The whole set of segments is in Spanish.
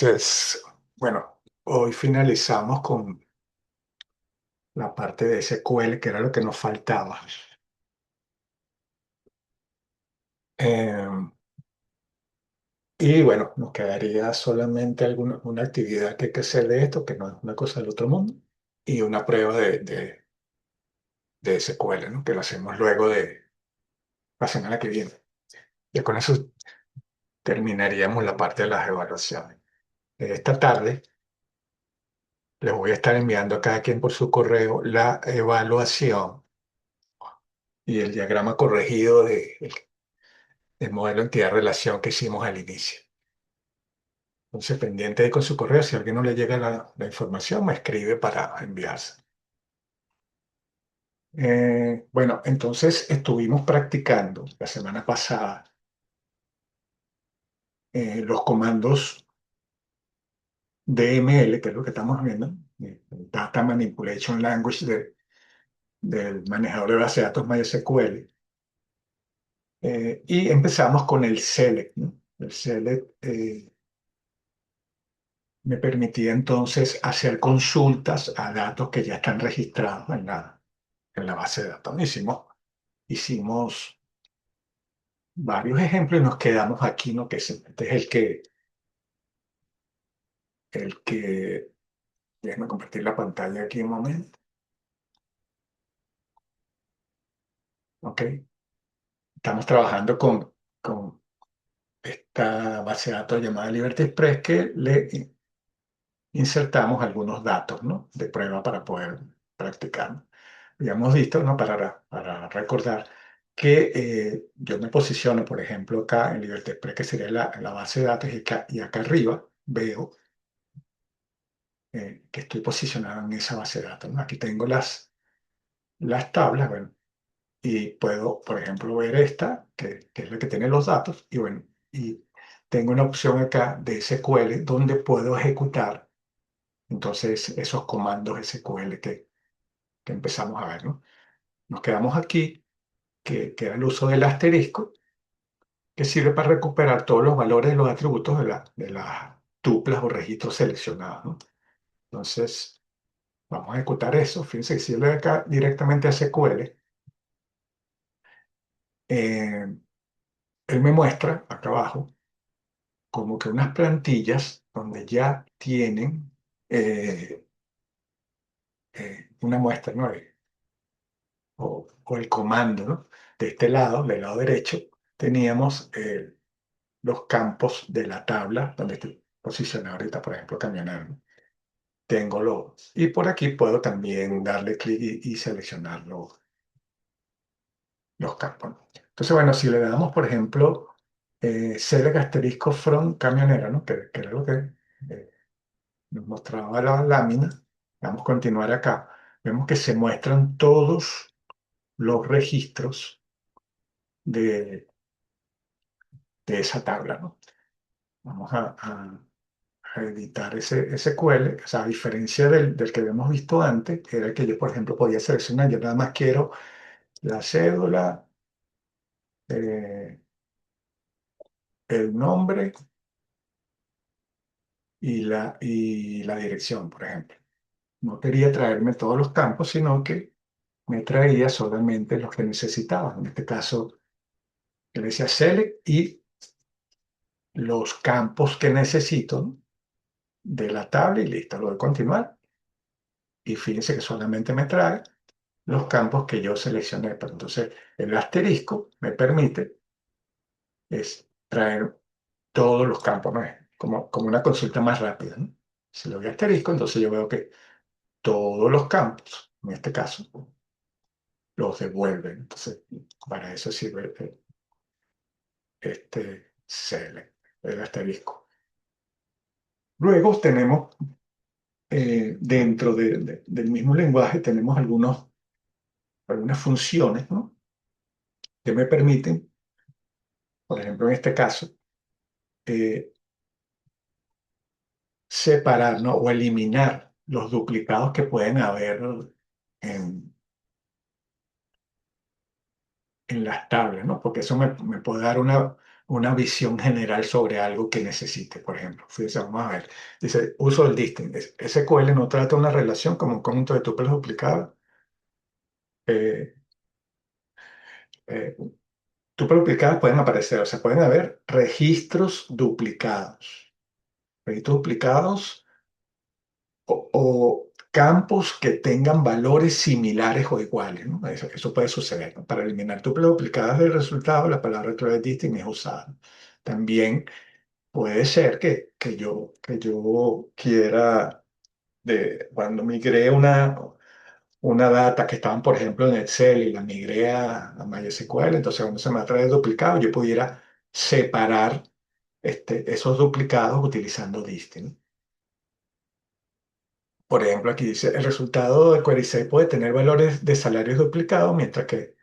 Entonces, bueno, hoy finalizamos con la parte de SQL, que era lo que nos faltaba. Eh, y bueno, nos quedaría solamente una actividad que hay que hacer de esto, que no es una cosa del otro mundo, y una prueba de SQL, ¿no? Que lo hacemos luego de la semana que viene. Y con eso terminaríamos la parte de las evaluaciones. Esta tarde les voy a estar enviando a cada quien por su correo la evaluación y el diagrama corregido del modelo entidad-relación que hicimos al inicio. Entonces, pendiente ahí con su correo, si a alguien no le llega la información, me escribe para enviarse. Bueno, entonces estuvimos practicando la semana pasada los comandos DML, que es lo que estamos viendo, Data Manipulation Language del manejador de base de datos MySQL. Y empezamos con el select, ¿no? El select me permitía entonces hacer consultas a datos que ya están registrados en la base de datos. Hicimos varios ejemplos y nos quedamos aquí, ¿no? Este es el que, déjame compartir la pantalla aquí un momento, ¿ok? Estamos trabajando con esta base de datos llamada Liberty Express que le insertamos algunos datos, ¿no? De prueba para poder practicar. Habíamos visto, ¿no? Para recordar que yo me posiciono, por ejemplo, acá en Liberty Express, que sería la base de datos, y acá arriba veo que estoy posicionado en esa base de datos, ¿no? Aquí tengo las tablas, bueno, y puedo, por ejemplo, ver esta, que es la que tiene los datos, y bueno, y tengo una opción acá de SQL donde puedo ejecutar entonces esos comandos SQL que empezamos a ver, ¿no? Nos quedamos aquí, que era el uso del asterisco, que sirve para recuperar todos los valores de los atributos de las tuplas o registros seleccionados, ¿no? Entonces, vamos a ejecutar eso. Fíjense que si yo le doy acá directamente a SQL, eh, él me muestra acá abajo como que unas plantillas donde ya tienen una muestra, ¿no? O el comando, ¿no? De este lado, del lado derecho, teníamos los campos de la tabla donde estoy posicionado ahorita, por ejemplo, camionero, ¿no? Tengo y por aquí puedo también darle clic y seleccionar los campos, ¿no? Entonces, bueno, si le damos, por ejemplo, select asterisco from camionera, ¿no? Que era lo que eh, nos mostraba la lámina. Vamos a continuar acá. Vemos que se muestran todos los registros de, de esa tabla, ¿no? Vamos a editar ese SQL, o sea, a diferencia del que habíamos visto antes, que era que yo, por ejemplo, podía seleccionar, yo nada más quiero la cédula, eh, el nombre y la dirección, por ejemplo. No quería traerme todos los campos, sino que me traía solamente los que necesitaba. En este caso, yo le decía select y los campos que necesito de la tabla y listo, lo voy a continuar. Y fíjense que solamente me trae los campos que yo seleccioné. Pero entonces, el asterisco me permite traer todos los campos, ¿no? Es como una consulta más rápida, ¿no? Si le doy asterisco, entonces yo veo que todos los campos, en este caso, los devuelven. Entonces, para eso sirve este select, el asterisco. Luego tenemos, dentro del mismo lenguaje, tenemos algunas funciones, ¿no? Que me permiten, por ejemplo, en este caso, eh, separar, ¿no? O eliminar los duplicados que pueden haber en, en las tablas, ¿no? Porque eso me puede dar una visión general sobre algo que necesite. Por ejemplo, fíjense, vamos a ver. Dice, uso del distinct. SQL no trata una relación como un conjunto de tuplas duplicadas. Eh, eh, Tuplas duplicadas pueden aparecer, o sea, pueden haber registros duplicados. Registros duplicados o campos que tengan valores similares o iguales, ¿no? Eso puede suceder, ¿no? Para eliminar tuplas duplicadas del resultado, la palabra clave distinct es usada. También puede ser que yo quiera, cuando migré una data que estaban, por ejemplo, en Excel y la migré a MySQL, entonces cuando se me atrae duplicado, yo pudiera separar esos duplicados utilizando distinct. Por ejemplo, aquí dice, el resultado de Query 6 puede tener valores de salarios duplicados, mientras que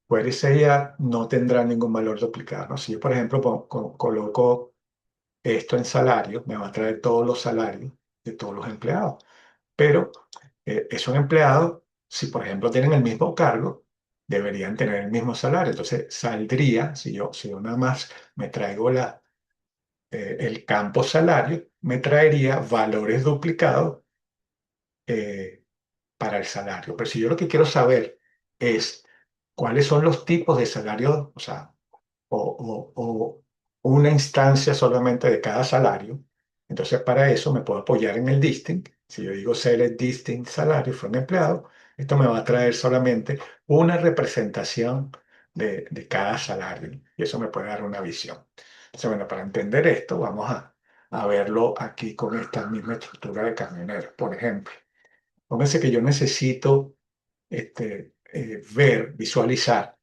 Query 6A no tendrá ningún valor duplicado, ¿no? Si yo, por ejemplo, coloco esto en salario, me va a traer todos los salarios de todos los empleados. Pero esos empleados, si por ejemplo tienen el mismo cargo, deberían tener el mismo salario. Entonces saldría, si yo nada más me traigo el campo salario, me traería valores duplicados eh, para el salario. Pero si yo lo que quiero saber es cuáles son los tipos de salario, o sea, o una instancia solamente de cada salario. Entonces, para eso me puedo apoyar en el distinct. Si yo digo select distinct salario from empleado, esto me va a traer solamente una representación de cada salario. Y eso me puede dar una visión. Entonces, bueno, para entender esto, vamos a verlo aquí con esta misma estructura de camioneros. Por ejemplo, pónganse que yo necesito ver, visualizar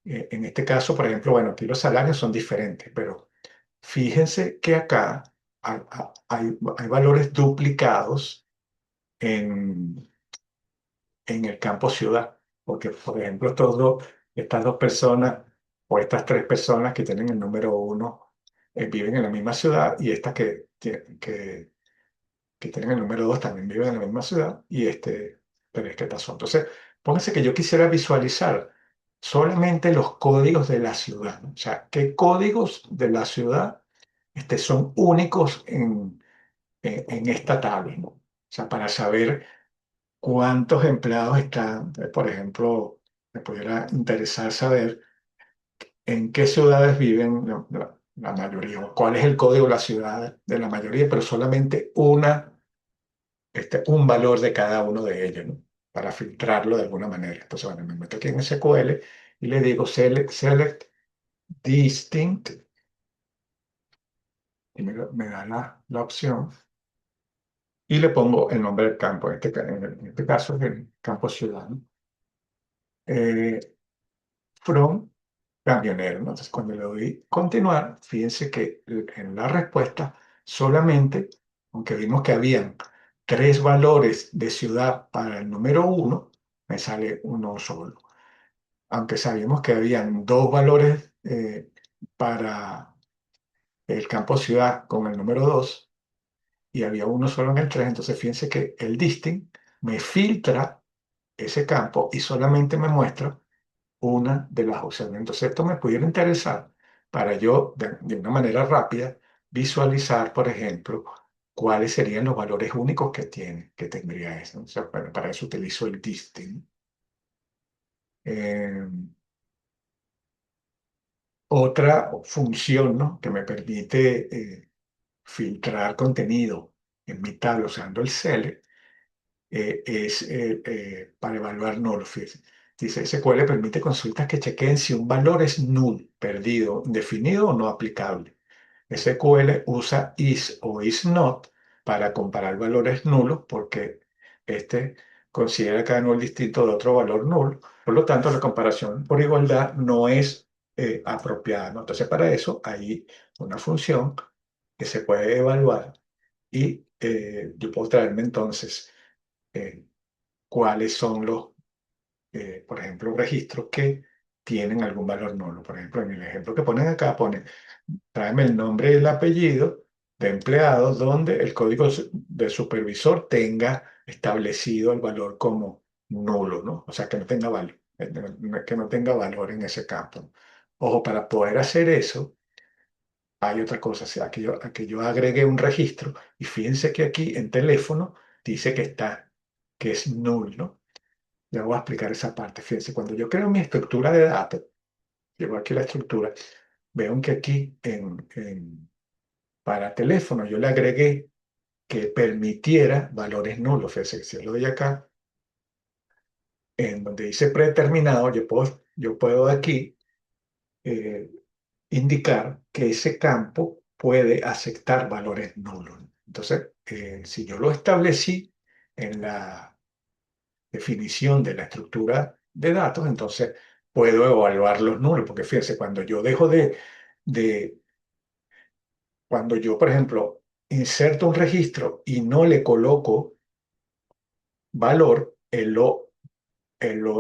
en este caso, por ejemplo, bueno, aquí los salarios son diferentes, pero fíjense que acá hay valores duplicados en, en el campo ciudad, porque, por ejemplo, estas dos personas o estas tres personas que tienen el número uno viven en la misma ciudad y estas que tienen el número 2 también viven en la misma ciudad y pero es que pasó. Entonces, póngase que yo quisiera visualizar solamente los códigos de la ciudad, ¿no? O sea, qué códigos de la ciudad son únicos en esta tabla, ¿no? O sea, para saber cuántos empleados están, por ejemplo, me pudiera interesar saber en qué ciudades viven la mayoría, o cuál es el código de la ciudad de la mayoría, pero solamente un valor de cada uno de ellos, ¿no? Para filtrarlo de alguna manera. Entonces, bueno, me meto aquí en SQL y le digo select distinct y me da la opción y le pongo el nombre del campo. En este caso es el campo ciudad, ¿no? Eh, from camionero, ¿no? Entonces, cuando le doy continuar, fíjense que en la respuesta solamente, aunque vimos que habían tres valores de ciudad para el número uno, me sale uno solo. Aunque sabíamos que habían dos valores para el campo ciudad con el número 2 y había uno solo en el 3, entonces fíjense que el distinct me filtra ese campo y solamente me muestra una de las opciones. Entonces esto me pudiera interesar para yo, de una manera rápida, visualizar, por ejemplo, cuáles serían los valores únicos que tendría eso. O sea, para eso utilizo el distinct. Eh, Otra función, ¿no? Que me permite filtrar contenido en mi tabla usando el select es para evaluar null. Fíjense. Dice, SQL permite consultas que chequeen si un valor es null, perdido, indefinido o no aplicable. SQL usa is o is not para comparar valores nulos porque este considera cada null distinto de otro valor null. Por lo tanto, la comparación por igualdad no es apropiada, ¿no? Entonces, para eso hay una función que se puede evaluar y yo puedo traerme entonces eh, cuáles son por ejemplo, registros que tienen algún valor nulo. Por ejemplo, en el ejemplo que ponen acá, pone, tráeme el nombre y el apellido de empleado donde el código de supervisor tenga establecido el valor como nulo, ¿no? O sea, que no tenga valor, que no tenga valor en ese campo. Ojo, para poder hacer eso, hay otra cosa, o sea, que yo agregué un registro y fíjense que aquí en teléfono dice que está, que es null, ¿no? Ya voy a explicar esa parte. Fíjense, cuando yo creo mi estructura de datos, llevo aquí la estructura, veo que aquí para teléfono yo le agregué que permitiera valores nulos. Fíjense, si yo lo doy acá, en donde dice predeterminado, yo puedo aquí eh, indicar que ese campo puede aceptar valores nulos. Entonces, si yo lo establecí en la definición de la estructura de datos, entonces puedo evaluar los nulos, porque fíjense, cuando yo dejo de cuando yo, por ejemplo, inserto un registro y no le coloco valor, él lo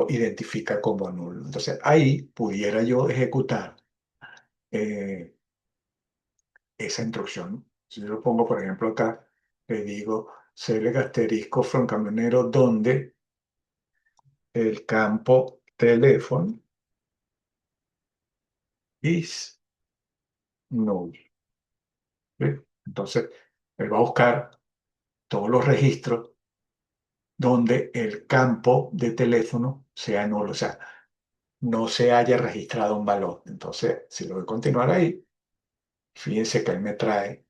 identifica como nulo. Entonces, ahí pudiera yo ejecutar eh, esa instrucción. Si yo lo pongo, por ejemplo, acá, le digo select asterisco from camionero donde el campo teléfono is null. ¿Sí? Entonces, él va a buscar todos los registros donde el campo de teléfono sea nulo, o sea, no se haya registrado un valor. Entonces, si lo voy a continuar ahí, fíjense que él me trae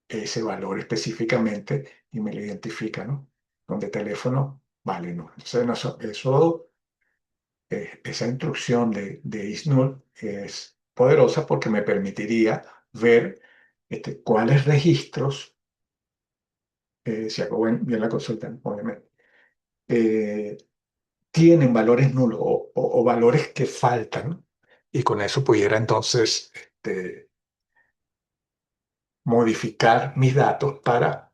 ese valor específicamente y me lo identifica, ¿no? Donde teléfono vale no. Entonces, esa instrucción de isNull es poderosa porque me permitiría ver cuáles registros, si hago bien la consulta, obviamente, eh, tienen valores nulos o valores que faltan. Y con eso pudiera entonces modificar mis datos para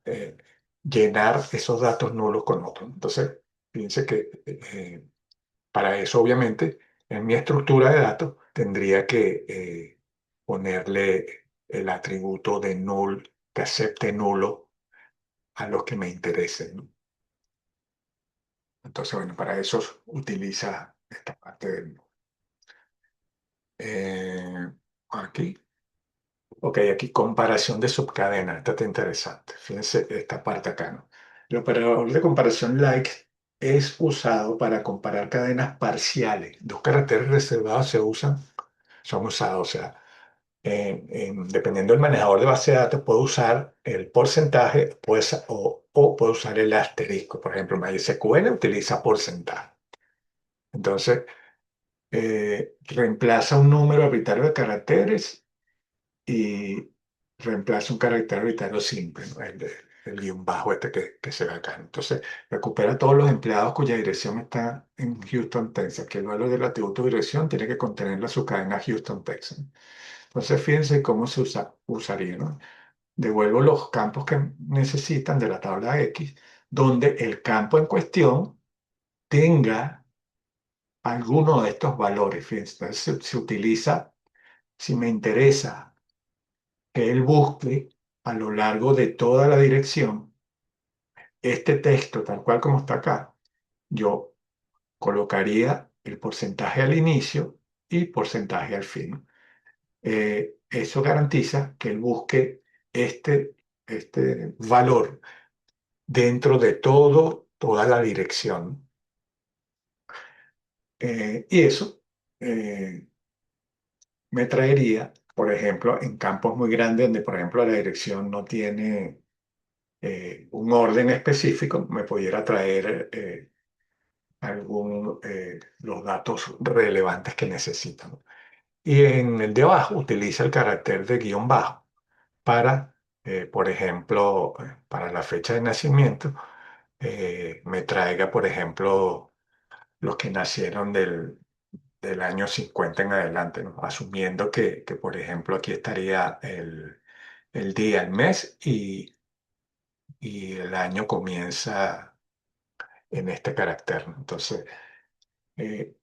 llenar esos datos nulos con otros. Entonces, fíjense que para eso, obviamente, en mi estructura de datos tendría que ponerle el atributo de null, que acepte nulo a los que me interesen, ¿no? Entonces, bueno, para eso utiliza esta parte del aquí. Ok, aquí comparación de subcadena. Esta está interesante. Fíjense esta parte acá, ¿no? El operador de comparación like es usado para comparar cadenas parciales. Dos caracteres reservados son usados. O sea, dependiendo del manejador de base de datos, puedo usar el porcentaje o puedo usar el asterisco. Por ejemplo, MySQL utiliza porcentaje. Entonces, reemplaza un número arbitrario de caracteres y reemplaza un carácter arbitrario simple, ¿no? El guión bajo que se ve acá. Entonces, recupera todos los empleados cuya dirección está en Houston, Texas, que el valor del atributo de dirección tiene que contener la subcadena Houston, Texas. Entonces, fíjense cómo usaría, ¿no? Devuelvo los campos que necesitan de la tabla X, donde el campo en cuestión tenga alguno de estos valores. Fíjense, entonces se utiliza, si me interesa que él busque a lo largo de toda la dirección este texto tal cual como está acá, yo colocaría el porcentaje al inicio y porcentaje al fin. Eso garantiza que él busque este valor dentro de toda la dirección. Y eso eh, me traería, por ejemplo, en campos muy grandes donde, por ejemplo, la dirección no tiene un orden específico, me pudiera traer los datos relevantes que necesitan. Y en el de abajo utiliza el carácter de guión bajo para, por ejemplo, para la fecha de nacimiento, me traiga, por ejemplo, los que nacieron del año 50 en adelante, ¿no? Asumiendo que, por ejemplo, aquí estaría el día, el mes y el año comienza en este carácter, ¿no? Entonces, eh,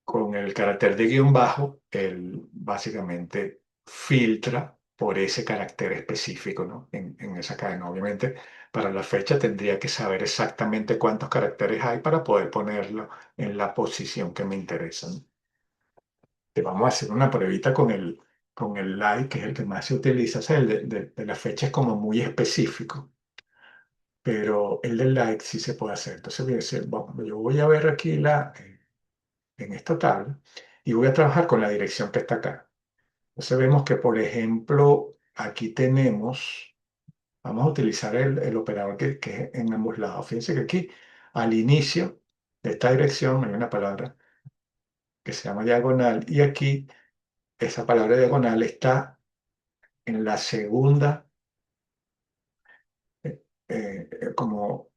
con el carácter de guión bajo, él básicamente filtra por ese carácter específico, ¿no? En esa cadena. Obviamente, para la fecha tendría que saber exactamente cuántos caracteres hay para poder ponerlo en la posición que me interesa, ¿no? Te vamos a hacer una pruebita con con el like, que es el que más se utiliza. O sea, el de la fecha es como muy específico, pero el del like sí se puede hacer. Entonces voy a decir, bueno, yo voy a ver aquí en esta tabla y voy a trabajar con la dirección que está acá. Entonces vemos que, por ejemplo, aquí tenemos, vamos a utilizar el operador que es en ambos lados. Fíjense que aquí, al inicio de esta dirección, hay una palabra que se llama diagonal y aquí esa palabra diagonal está en la segunda, como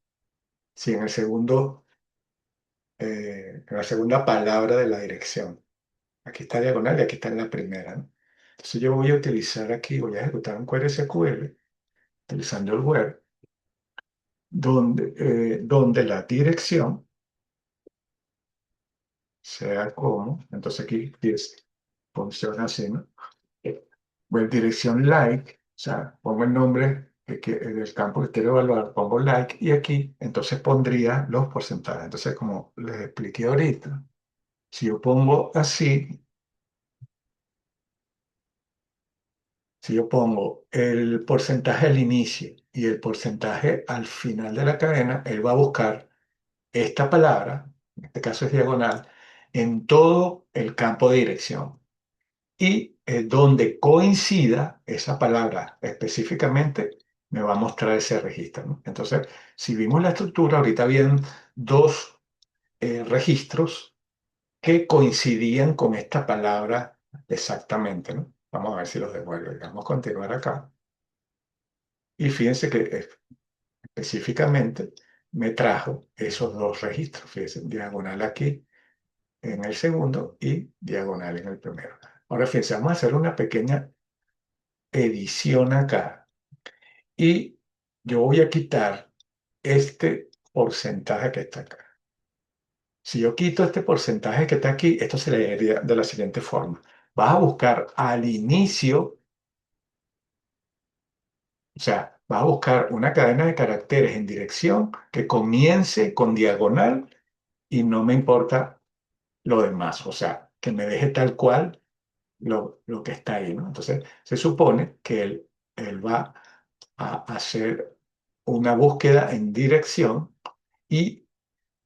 si en el segundo, en la segunda palabra de la dirección. Aquí está diagonal y aquí está en la primera, ¿no? Entonces yo voy a utilizar aquí, voy a ejecutar un query SQL utilizando el where, donde la dirección sea como, entonces aquí funciona así, ¿no? Pues dirección like, o sea, pongo el nombre del campo que quiero evaluar, pongo like y aquí entonces pondría los porcentajes. Entonces, como les expliqué ahorita, si yo pongo así, si yo pongo el porcentaje al inicio y el porcentaje al final de la cadena, él va a buscar esta palabra, en este caso es diagonal, en todo el campo de dirección. Y donde coincida esa palabra específicamente, me va a mostrar ese registro, ¿no? Entonces, si vimos la estructura, ahorita habían dos registros que coincidían con esta palabra exactamente, ¿no? Vamos a ver si los devuelve. Vamos a continuar acá. Y fíjense que específicamente me trajo esos dos registros. Fíjense, diagonal aquí en el segundo y diagonal en el primero. Ahora fíjense, vamos a hacer una pequeña edición acá y yo voy a quitar este porcentaje que está acá. Si yo quito este porcentaje que está aquí, esto se leería de la siguiente forma. Vas a buscar al inicio, o sea, vas a buscar una cadena de caracteres en dirección que comience con diagonal y no me importa lo demás, o sea, que me deje tal cual lo que está ahí, ¿no? Entonces, se supone que él va a hacer una búsqueda en dirección y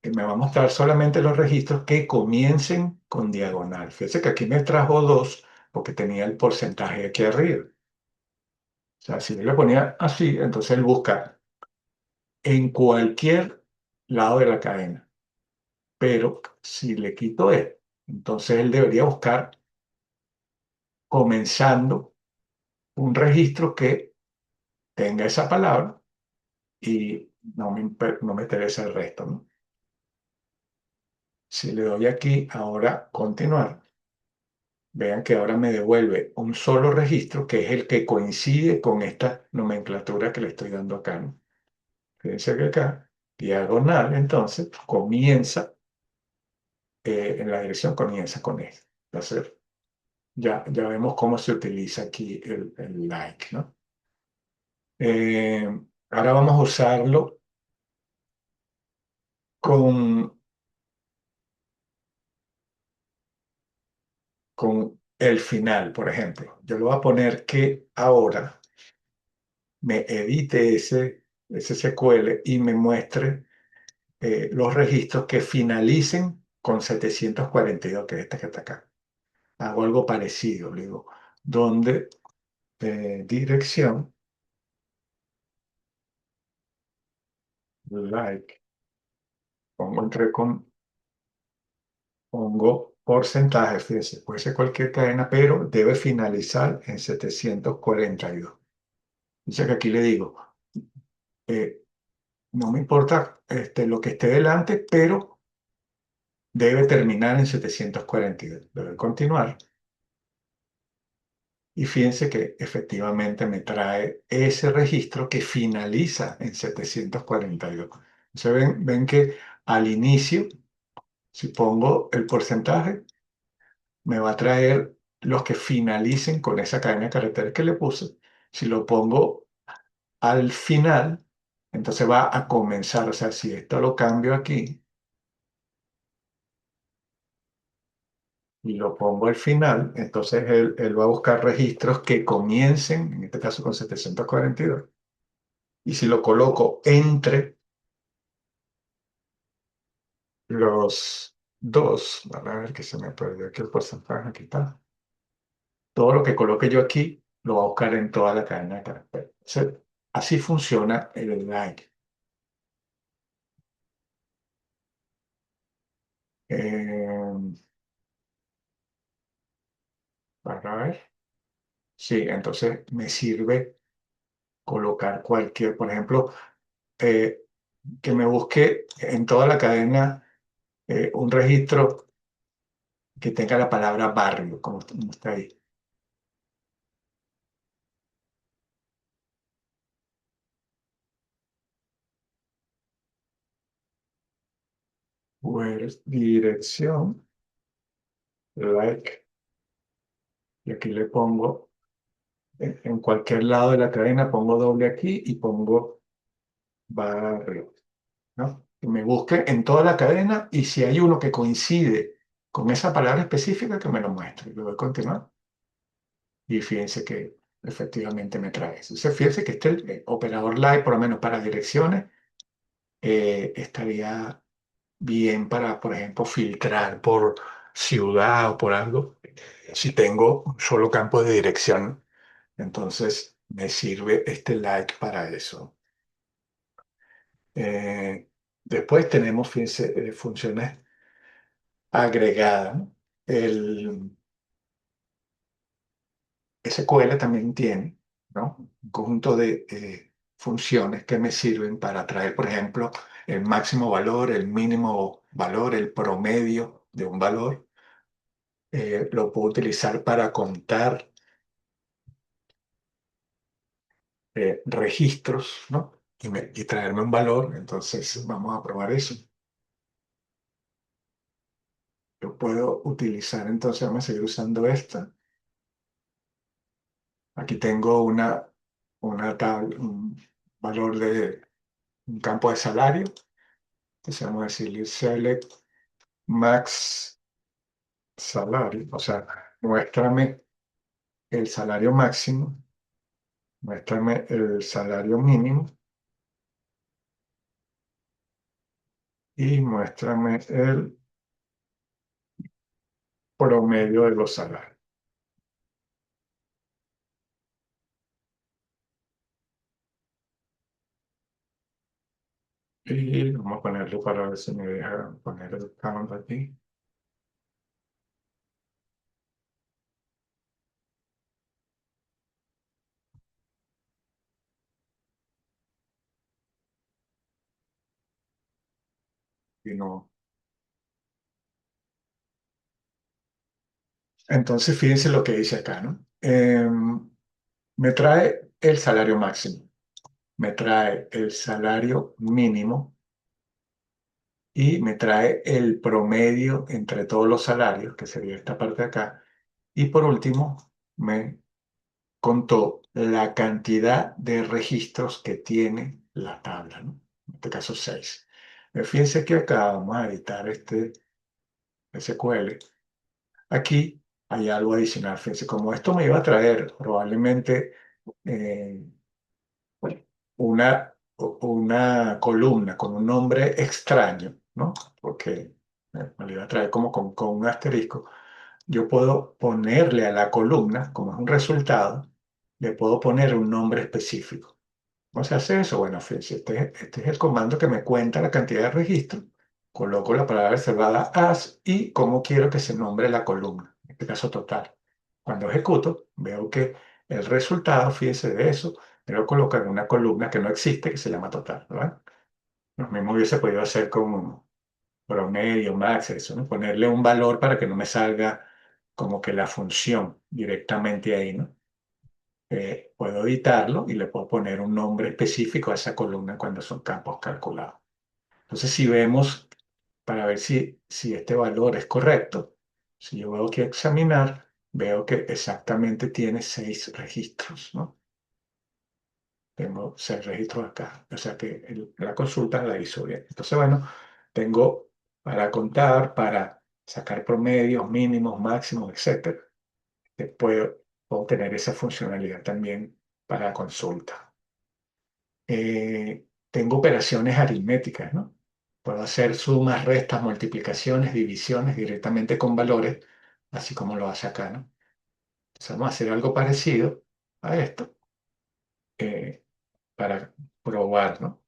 me va a mostrar solamente los registros que comiencen con diagonal. Fíjense que aquí me trajo dos porque tenía el porcentaje aquí arriba. O sea, si yo le ponía así, entonces él busca en cualquier lado de la cadena. Pero si le quito esto, entonces él debería buscar comenzando un registro que tenga esa palabra y no me interesa el resto, ¿no? Si le doy aquí, ahora continuar, vean que ahora me devuelve un solo registro que es el que coincide con esta nomenclatura que le estoy dando acá, ¿no? Fíjense que acá, diagonal, entonces, comienza, en la dirección comienza con esto. Entonces, ya vemos cómo se utiliza aquí el like, ¿no? Eh, ahora vamos a usarlo con, con el final, por ejemplo. Yo le voy a poner que ahora me edite ese SQL y me muestre los registros que finalicen con 742, que es este que está acá. Hago algo parecido, le digo, donde dirección, like, pongo porcentaje, fíjese, puede ser cualquier cadena, pero debe finalizar en 742. Dice que aquí le digo, eh, no me importa lo que esté delante, pero debe terminar en 742. Debe continuar. Y fíjense que efectivamente me trae ese registro que finaliza en 742. Entonces ven que al inicio, si pongo el porcentaje, me va a traer los que finalicen con esa cadena de caracteres que le puse. Si lo pongo al final, entonces va a comenzar. O sea, si esto lo cambio aquí, y lo pongo al final, entonces él va a buscar registros que comiencen, en este caso con 742. Y si lo coloco entre los dos, a ver que se me perdió aquí el porcentaje, aquí está. Todo lo que coloque yo aquí lo va a buscar en toda la cadena de caracteres. Así funciona el like. Eh, para ver. Sí, entonces me sirve colocar cualquier, por ejemplo, eh, que me busque en toda la cadena un registro que tenga la palabra barrio, como está ahí. Pues dirección, like, y aquí le pongo, en cualquier lado de la cadena pongo doble aquí y pongo barrio, ¿no? Que me busque en toda la cadena y si hay uno que coincide con esa palabra específica, que me lo muestre. Le doy a continuar y fíjense que efectivamente me trae eso. Entonces, fíjense que este operador live, por lo menos para direcciones, estaría bien para, por ejemplo, filtrar por ciudad o por algo. Si tengo un solo campo de dirección, entonces me sirve este like para eso. Eh, Después tenemos, fíjense, funciones agregadas, ¿no? El SQL también tiene, ¿no? Un conjunto de funciones que me sirven para traer, por ejemplo, el máximo valor, el mínimo valor, el promedio de un valor. Lo puedo utilizar para contar registros, ¿no? Y traerme un valor. Entonces, vamos a probar eso. Yo puedo utilizar, entonces, vamos a seguir usando esta. Aquí tengo una tabla, un valor de un campo de salario. Entonces, vamos a decirle select max salario. O sea, muéstrame el salario máximo, muéstrame el salario mínimo y muéstrame el promedio de los salarios. Y vamos a ponerlo para ver si me deja poner el count aquí. Y no. Entonces, fíjense lo que dice acá, ¿no? Me trae el salario máximo, me trae el salario mínimo y me trae el promedio entre todos los salarios, que sería esta parte de acá. Y por último, me contó la cantidad de registros que tiene la tabla, ¿no? En este caso 6. Fíjense que acá vamos a editar este SQL. Aquí hay algo adicional. Fíjense, como esto me iba a traer probablemente eh, una columna con un nombre extraño, ¿no? Porque me lo iba a traer como con un asterisco. Yo puedo ponerle a la columna, como es un resultado, le puedo poner un nombre específico. ¿Cómo se hace eso? Bueno, fíjense, este es el comando que me cuenta la cantidad de registros. Coloco la palabra reservada as y cómo quiero que se nombre la columna, en este caso total. Cuando ejecuto, veo que el resultado, fíjense de eso, me lo coloca en una columna que no existe, que se llama total, ¿verdad? Lo mismo hubiese podido hacer con promedio, max, eso, ¿no? Ponerle un valor para que no me salga como que la función directamente ahí, ¿no? Puedo editarlo y le puedo poner un nombre específico a esa columna cuando son campos calculados. Entonces, si vemos, para ver si este valor es correcto, si yo veo que examinar, veo que exactamente tiene 6 registros, ¿no? Tengo 6 registros acá. O sea que la consulta la hizo bien. Entonces, bueno, tengo para contar, para sacar promedios, mínimos, máximos, etcétera. Puedo tener esa funcionalidad también para consulta. Tengo operaciones aritméticas, ¿no? Puedo hacer sumas, restas, multiplicaciones, divisiones directamente con valores, así como lo hace acá, ¿no? Entonces vamos a hacer algo parecido a esto eh, para probar, ¿no?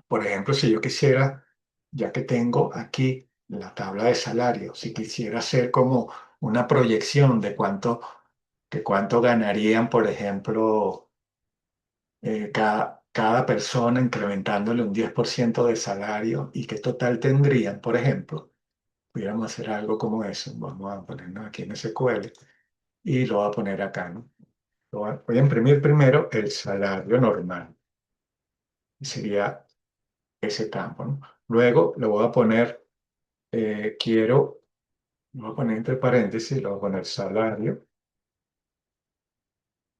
Por ejemplo, si yo quisiera, ya que tengo aquí la tabla de salario, si quisiera hacer como una proyección de cuánto ganarían, por ejemplo, cada persona incrementándole un 10% de salario y qué total tendrían, por ejemplo, pudiéramos hacer algo como eso. Vamos a ponernos aquí en SQL y lo voy a poner acá, ¿no? Voy a imprimir primero el salario normal, y sería ese campo, ¿no? Luego le voy a poner, lo voy a poner entre paréntesis, lo voy a poner salario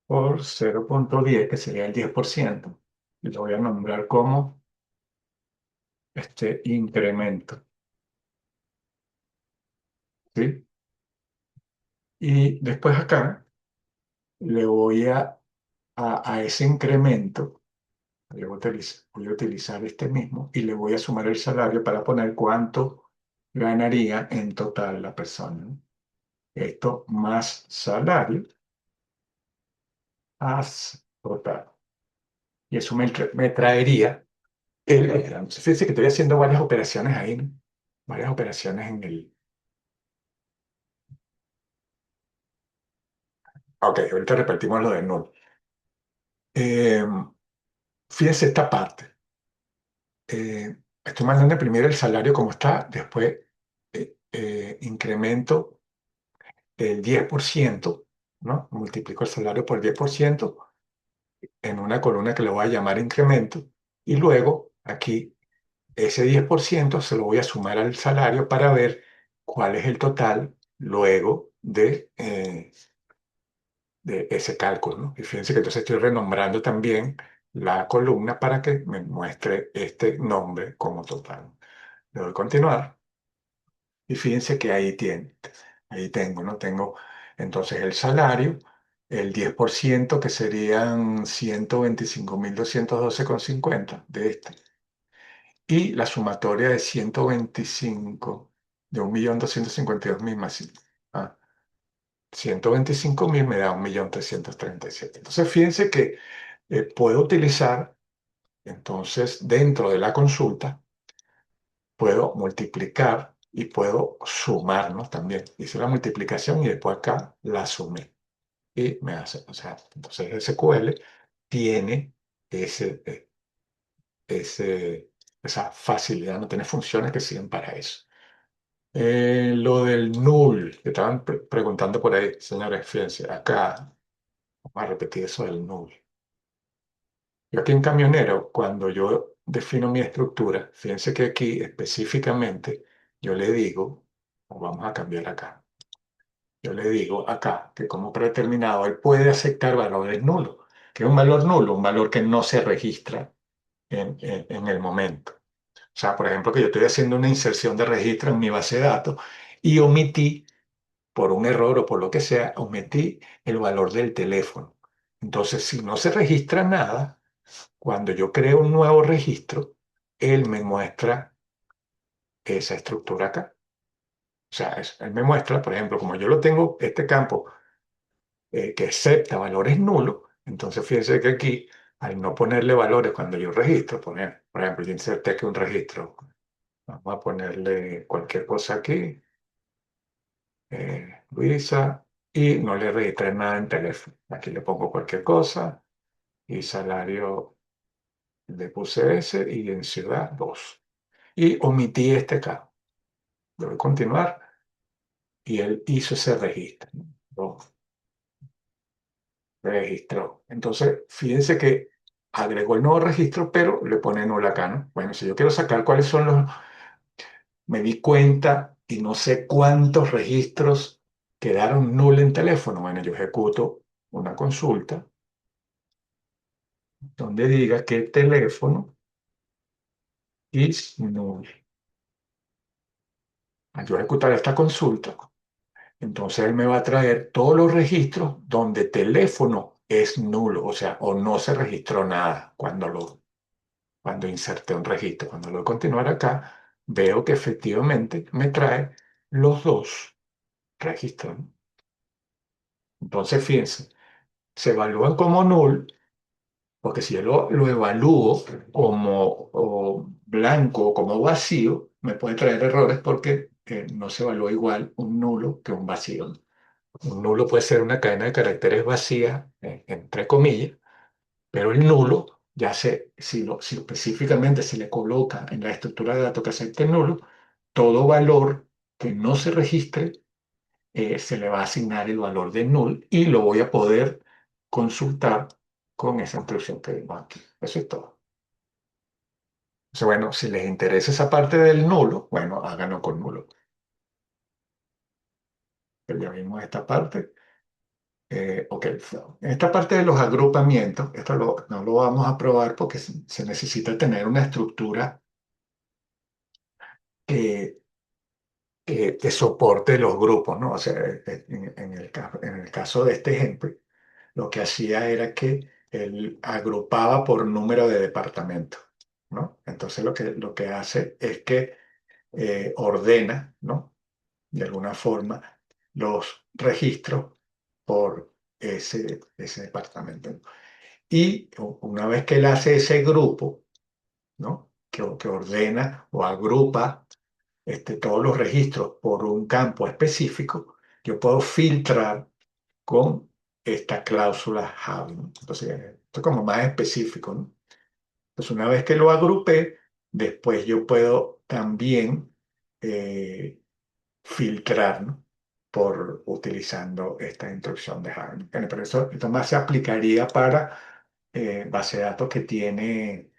por 0,10 que sería el 10% y lo voy a nombrar como este incremento, ¿sí? Y después acá le voy a ese incremento, voy a utilizar este mismo y le voy a sumar el salario para poner cuánto ganaría en total la persona, ¿no? Esto más salario, más total. Y eso me traería fíjense que estoy haciendo varias operaciones ahí, ¿no? Varias operaciones en el... Ok, ahorita repetimos lo de null. Eh, Fíjense esta parte. Estoy mandando primero el salario como está, después incremento el 10%, ¿no? Multiplico el salario por 10% en una columna que le voy a llamar incremento y luego aquí ese 10% se lo voy a sumar al salario para ver cuál es el total luego de ese cálculo, ¿no? Y fíjense que entonces estoy renombrando también la columna para que me muestre este nombre como total. Le doy a continuar y fíjense que ahí tengo, ¿no? Tengo entonces el salario, el 10% que serían 125.212,50 de este, y la sumatoria de 125 de 1.252.000 más 125.000 me da 1.337.000. Entonces, fíjense que puedo utilizar, entonces, dentro de la consulta, puedo multiplicar y puedo sumarnos también. Hice la multiplicación y después acá la sumé. Y me hace, o sea, entonces SQL tiene ese, esa facilidad, no tiene funciones que sirven para eso. Lo del null, que estaban preguntando por ahí, señores, fíjense, acá, vamos a repetir eso del null. Yo aquí en Camionero, cuando yo defino mi estructura, fíjense que aquí específicamente yo le digo, o vamos a cambiar acá, yo le digo acá que como predeterminado él puede aceptar valores nulos, que es un valor nulo, un valor que no se registra en el momento. O sea, por ejemplo, que yo estoy haciendo una inserción de registro en mi base de datos y omití, por un error o por lo que sea, omití el valor del teléfono. Entonces, si no se registra nada, cuando yo creo un nuevo registro, él me muestra esa estructura acá. O sea, él me muestra, por ejemplo, como yo lo tengo, este campo que acepta valores nulos, entonces fíjense que aquí, al no ponerle valores cuando yo registro, por ejemplo, yo inserté aquí un registro, vamos a ponerle cualquier cosa aquí, Luisa, y no le registré nada en teléfono. Aquí le pongo cualquier cosa y salario le puse ese y en ciudad 2. Y omití este acá. Le doy a continuar y él hizo ese registro. Lo registró. Entonces, fíjense que agregó el nuevo registro, pero le pone null acá, ¿no? Bueno, si yo quiero sacar cuáles son los, me di cuenta y no sé cuántos registros quedaron null en teléfono. Bueno, yo ejecuto una consulta donde diga que el teléfono is null. Al yo ejecutar esta consulta, entonces él me va a traer todos los registros donde teléfono es nulo, o sea, o no se registró nada cuando inserté un registro. Cuando lo voy a continuar acá, veo que efectivamente me trae los dos registros, ¿no? Entonces, fíjense, se evalúan como null, porque si yo lo evalúo como blanco o como vacío, me puede traer errores porque no se evalúa igual un nulo que un vacío, ¿no? Un nulo puede ser una cadena de caracteres vacía, entre comillas, pero el nulo, si específicamente se le coloca en la estructura de datos que acepte el nulo, todo valor que no se registre, se le va a asignar el valor de null y lo voy a poder consultar con esa instrucción que vimos aquí. Eso es todo. Entonces, bueno, si les interesa esa parte del nulo, bueno, háganlo con nulo. Pero ya vimos esta parte. Ok, en esta parte de los agrupamientos, no lo vamos a probar porque se necesita tener una estructura que, que soporte los grupos, ¿no? O sea, en el caso de este ejemplo, lo que hacía era que él agrupaba por número de departamento, ¿no? Entonces lo que hace es que ordena, ¿no? De alguna forma los registros por ese departamento. Y una vez que él hace ese grupo, ¿no? Que ordena o agrupa todos los registros por un campo específico, yo puedo filtrar con esta cláusula have, ¿no? Entonces, esto es como más específico, ¿no? Entonces, una vez que lo agrupé, después yo puedo también eh, filtrar, ¿no? Por utilizando esta instrucción de Hagen. Bueno, pero esto más se aplicaría para base de datos que tienen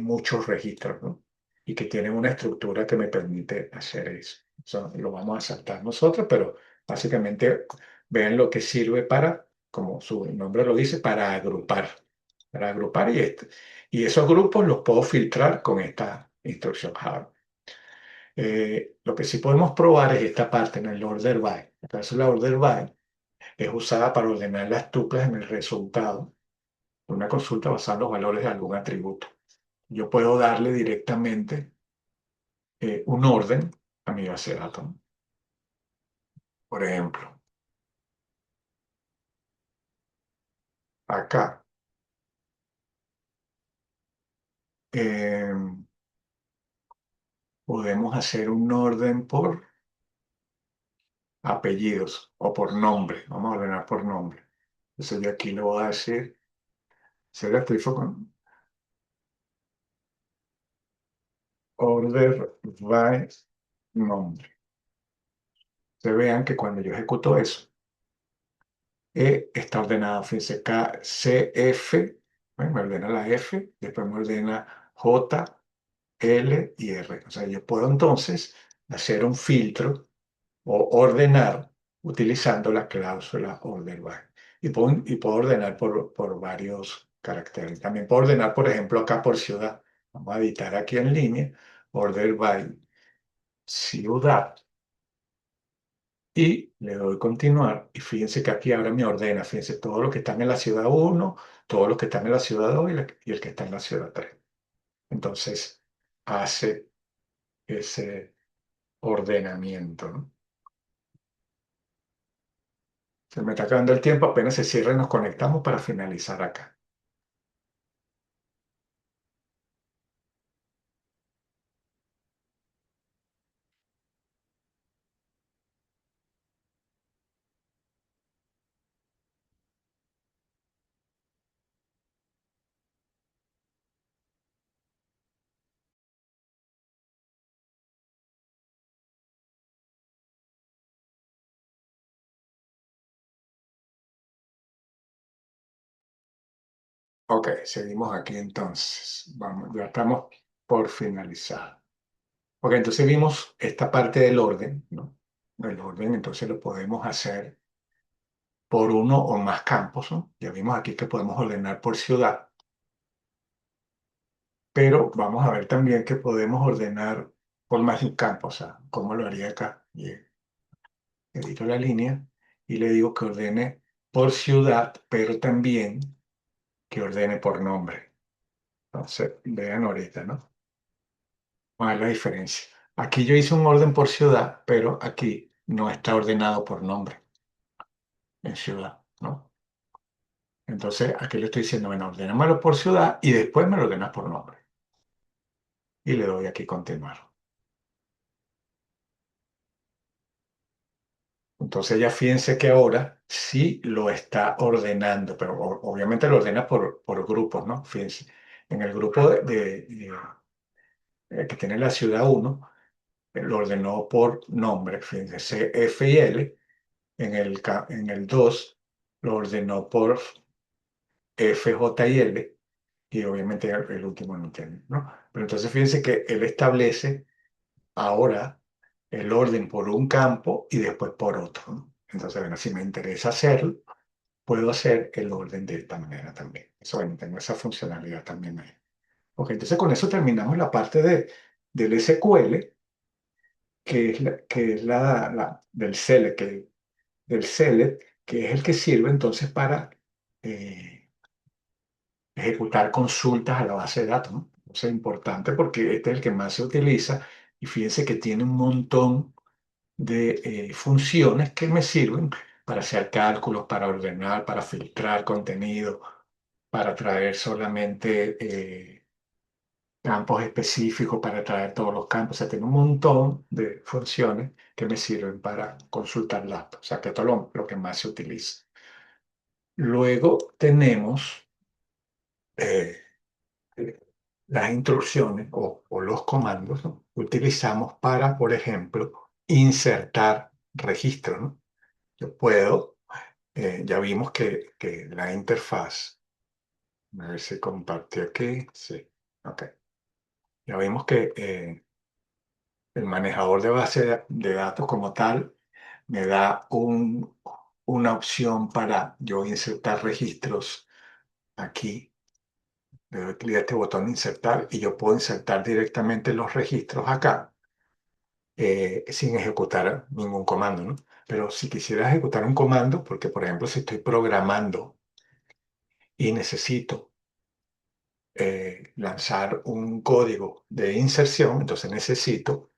muchos registros, ¿no? Y que tienen una estructura que me permite hacer eso. Eso lo vamos a saltar nosotros, pero básicamente vean lo que sirve para, como su nombre lo dice, para agrupar y esos grupos los puedo filtrar con esta instrucción Hagen. Lo que sí podemos probar es esta parte en el order by. Entonces la order by es usada para ordenar las tuplas en el resultado de una consulta basada en los valores de algún atributo. Yo puedo darle directamente un orden a mi base de datos. Por ejemplo, acá eh, podemos hacer un orden por apellidos o por nombre. Vamos a ordenar por nombre. Entonces yo aquí le voy a decir, se estoy con order by nombre. Se vean que cuando yo ejecuto eso, está ordenada, fíjense, CF, me ordena la F, después me ordena J, L y R. O sea, yo puedo entonces hacer un filtro o ordenar utilizando la cláusula order by. Y puedo ordenar por varios caracteres. También puedo ordenar, por ejemplo, acá por ciudad. Vamos a editar aquí en línea, order by ciudad. Y le doy continuar y fíjense que aquí ahora me ordena, fíjense, todos los que están en la ciudad uno, todos los que están en la ciudad 2 y el que está en la ciudad 3. Entonces hace ese ordenamiento, ¿no? Se me está acabando el tiempo, apenas se cierre nos conectamos para finalizar acá. Ok, seguimos aquí entonces. Vamos, ya estamos por finalizar. Ok, entonces vimos esta parte del orden, ¿no? El orden entonces lo podemos hacer por uno o más campos, ¿no? Ya vimos aquí que podemos ordenar por ciudad, pero vamos a ver también que podemos ordenar por más de un campo, o sea, ¿cómo lo haría acá? Y edito la línea y le digo que ordene por ciudad, pero también que ordene por nombre. Entonces, vean ahorita, ¿no? ¿Cuál es la diferencia? Aquí yo hice un orden por ciudad, pero aquí no está ordenado por nombre en ciudad, ¿no? Entonces, aquí le estoy diciendo, bueno, ordénamelo por ciudad y después me lo ordenas por nombre. Y le doy aquí continuar. Entonces ya fíjense que ahora sí lo está ordenando, pero obviamente lo ordena por grupos, ¿no? Fíjense, en el grupo que tiene la ciudad uno lo ordenó por nombre, fíjense, C, F y L. En el 2 lo ordenó por F, J y L, y obviamente el último no tiene, ¿no? Pero entonces fíjense que él establece ahora el orden por un campo y después por otro, ¿no? Entonces, bueno, si me interesa hacerlo, puedo hacer el orden de esta manera también. Eso, bueno, tengo esa funcionalidad también ahí. Ok, entonces con eso terminamos la parte del SQL, que es del select, del select, que es el que sirve entonces para eh, ejecutar consultas a la base de datos, ¿no? Eso es importante porque este es el que más se utiliza y fíjense que tiene un montón de funciones que me sirven para hacer cálculos, para ordenar, para filtrar contenido, para traer solamente campos específicos, para traer todos los campos. O sea, tiene un montón de funciones que me sirven para consultar datos. O sea, que esto es lo que más se utiliza. Luego tenemos eh, eh, las instrucciones o los comandos, ¿no? Que utilizamos para, por ejemplo, insertar registros, ¿no? Yo puedo, ya vimos que la interfaz, a ver si compartió aquí, sí, ok. Ya vimos que el manejador de base de datos como tal me da una opción para yo insertar registros aquí. Le doy clic a este botón insertar y yo puedo insertar directamente los registros acá sin ejecutar ningún comando, ¿no? Pero si quisiera ejecutar un comando, porque por ejemplo si estoy programando y necesito lanzar un código de inserción, entonces necesito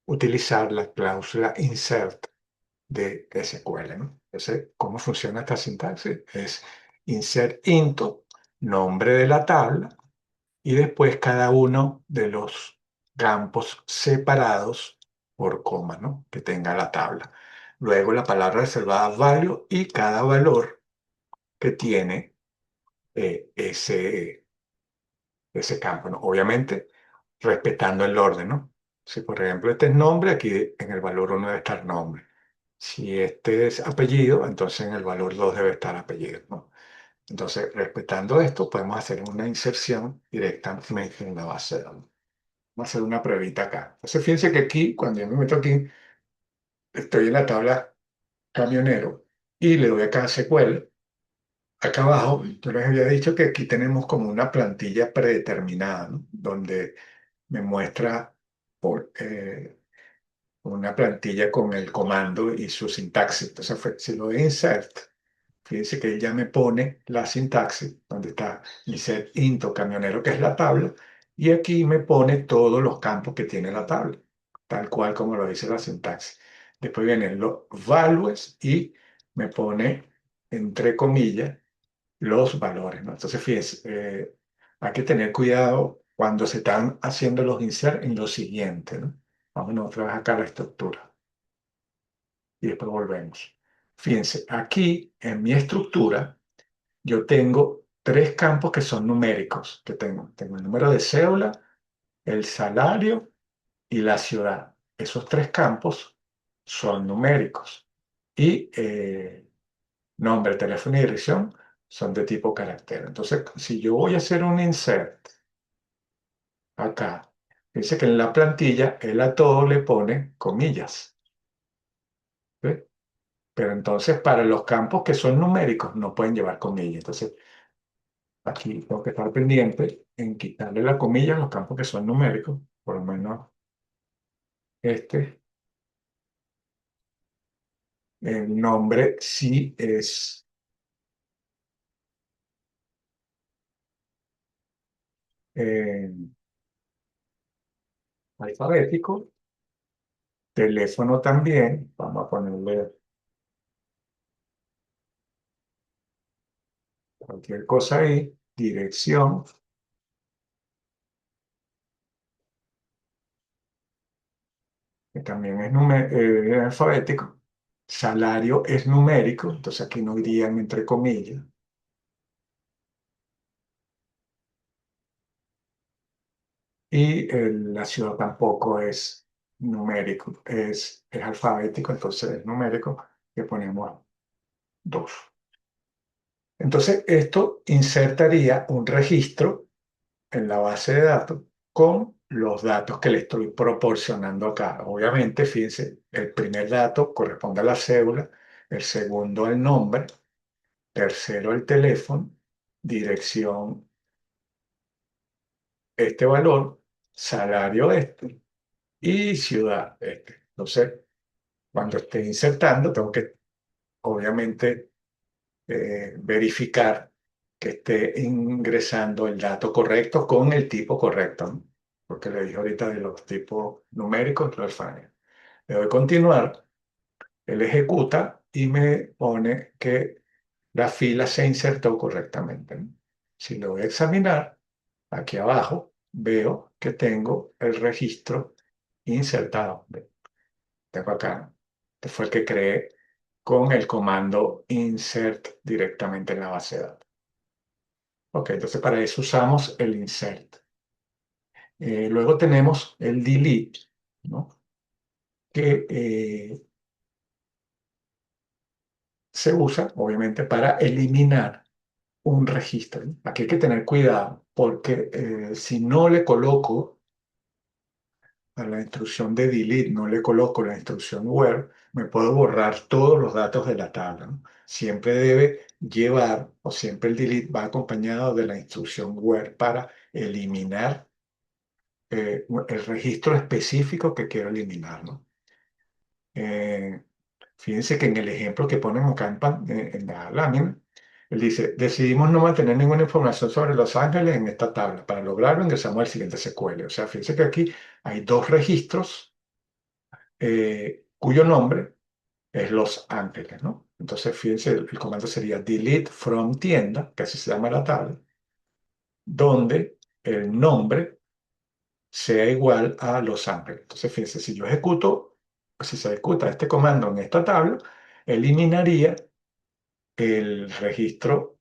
utilizar la cláusula insert de SQL, ¿no? Entonces, ¿cómo funciona esta sintaxis? Es insert into, nombre de la tabla, y después cada uno de los campos separados por coma, ¿no? Que tenga la tabla. Luego la palabra reservada value y cada valor que tiene ese campo, ¿no? Obviamente, respetando el orden, ¿no? Si, por ejemplo, este es nombre, aquí en el valor uno debe estar nombre. Si este es apellido, entonces en el valor 2 debe estar apellido, ¿no? Entonces, respetando esto, podemos hacer una inserción directamente en la base de datos. Vamos a hacer una pruebita acá. Entonces, fíjense que aquí, cuando yo me meto aquí, estoy en la tabla camionero y le doy acá a SQL. Acá abajo, yo les había dicho que aquí tenemos como una plantilla predeterminada, ¿no? Donde me muestra por, una plantilla con el comando y su sintaxis. Entonces, si lo doy insert, fíjense que ya me pone la sintaxis, donde está insert into camionero, que es la tabla, y aquí me pone todos los campos que tiene la tabla, tal cual como lo dice la sintaxis. Después vienen los values y me pone, entre comillas, los valores, ¿no? Entonces, fíjense, hay que tener cuidado cuando se están haciendo los insert en lo siguiente, ¿no? Vamos otra vez acá a la estructura y después volvemos. Fíjense, aquí en mi estructura yo tengo tres campos que son numéricos, que tengo el número de cédula, el salario y la ciudad. Esos tres campos son numéricos y nombre, teléfono y dirección son de tipo carácter. Entonces, si yo voy a hacer un insert acá, dice que en la plantilla él a todo le pone comillas. ¿Ve? Pero entonces para los campos que son numéricos no pueden llevar comillas. Entonces aquí tengo que estar pendiente en quitarle la comilla a los campos que son numéricos, por lo menos este, el nombre sí es eh, alfabético, teléfono también, vamos a ponerle cualquier cosa ahí, dirección, que también es alfabético, salario es numérico, entonces aquí no irían entre comillas, y la ciudad tampoco es numérico, es alfabético, entonces es numérico, que ponemos dos. Entonces, esto insertaría un registro en la base de datos con los datos que le estoy proporcionando acá. Obviamente, fíjense, el primer dato corresponde a la cédula, el segundo al nombre, tercero el teléfono, dirección este valor, salario este y ciudad este. Entonces, cuando esté insertando, tengo que obviamente verificar que esté ingresando el dato correcto con el tipo correcto, ¿no? Porque le dije ahorita de los tipos numéricos, lo falla. Le doy continuar, él ejecuta y me pone que la fila se insertó correctamente, ¿no? Si lo voy a examinar, aquí abajo veo que tengo el registro insertado. Tengo acá, que fue el que creé con el comando insert directamente en la base de datos. Ok, entonces para eso usamos el insert. Luego tenemos el delete, ¿no? Que se usa, obviamente, para eliminar un registro, ¿no? Aquí hay que tener cuidado, porque si no le coloco a la instrucción de delete, no le coloco la instrucción where, me puedo borrar todos los datos de la tabla, ¿no? Siempre debe llevar, o siempre el delete va acompañado de la instrucción where para eliminar el registro específico que quiero eliminar, ¿no? Eh, Fíjense que en el ejemplo que ponen acá en la lámina, él dice, decidimos no mantener ninguna información sobre Los Ángeles en esta tabla. Para lograrlo ingresamos al siguiente SQL. O sea, fíjense que aquí hay dos registros cuyo nombre es Los Ángeles, ¿no? Entonces, fíjense, el comando sería delete from tienda, que así se llama la tabla, donde el nombre sea igual a Los Ángeles. Entonces, fíjense, si yo ejecuto, si se ejecuta este comando en esta tabla, eliminaría el registro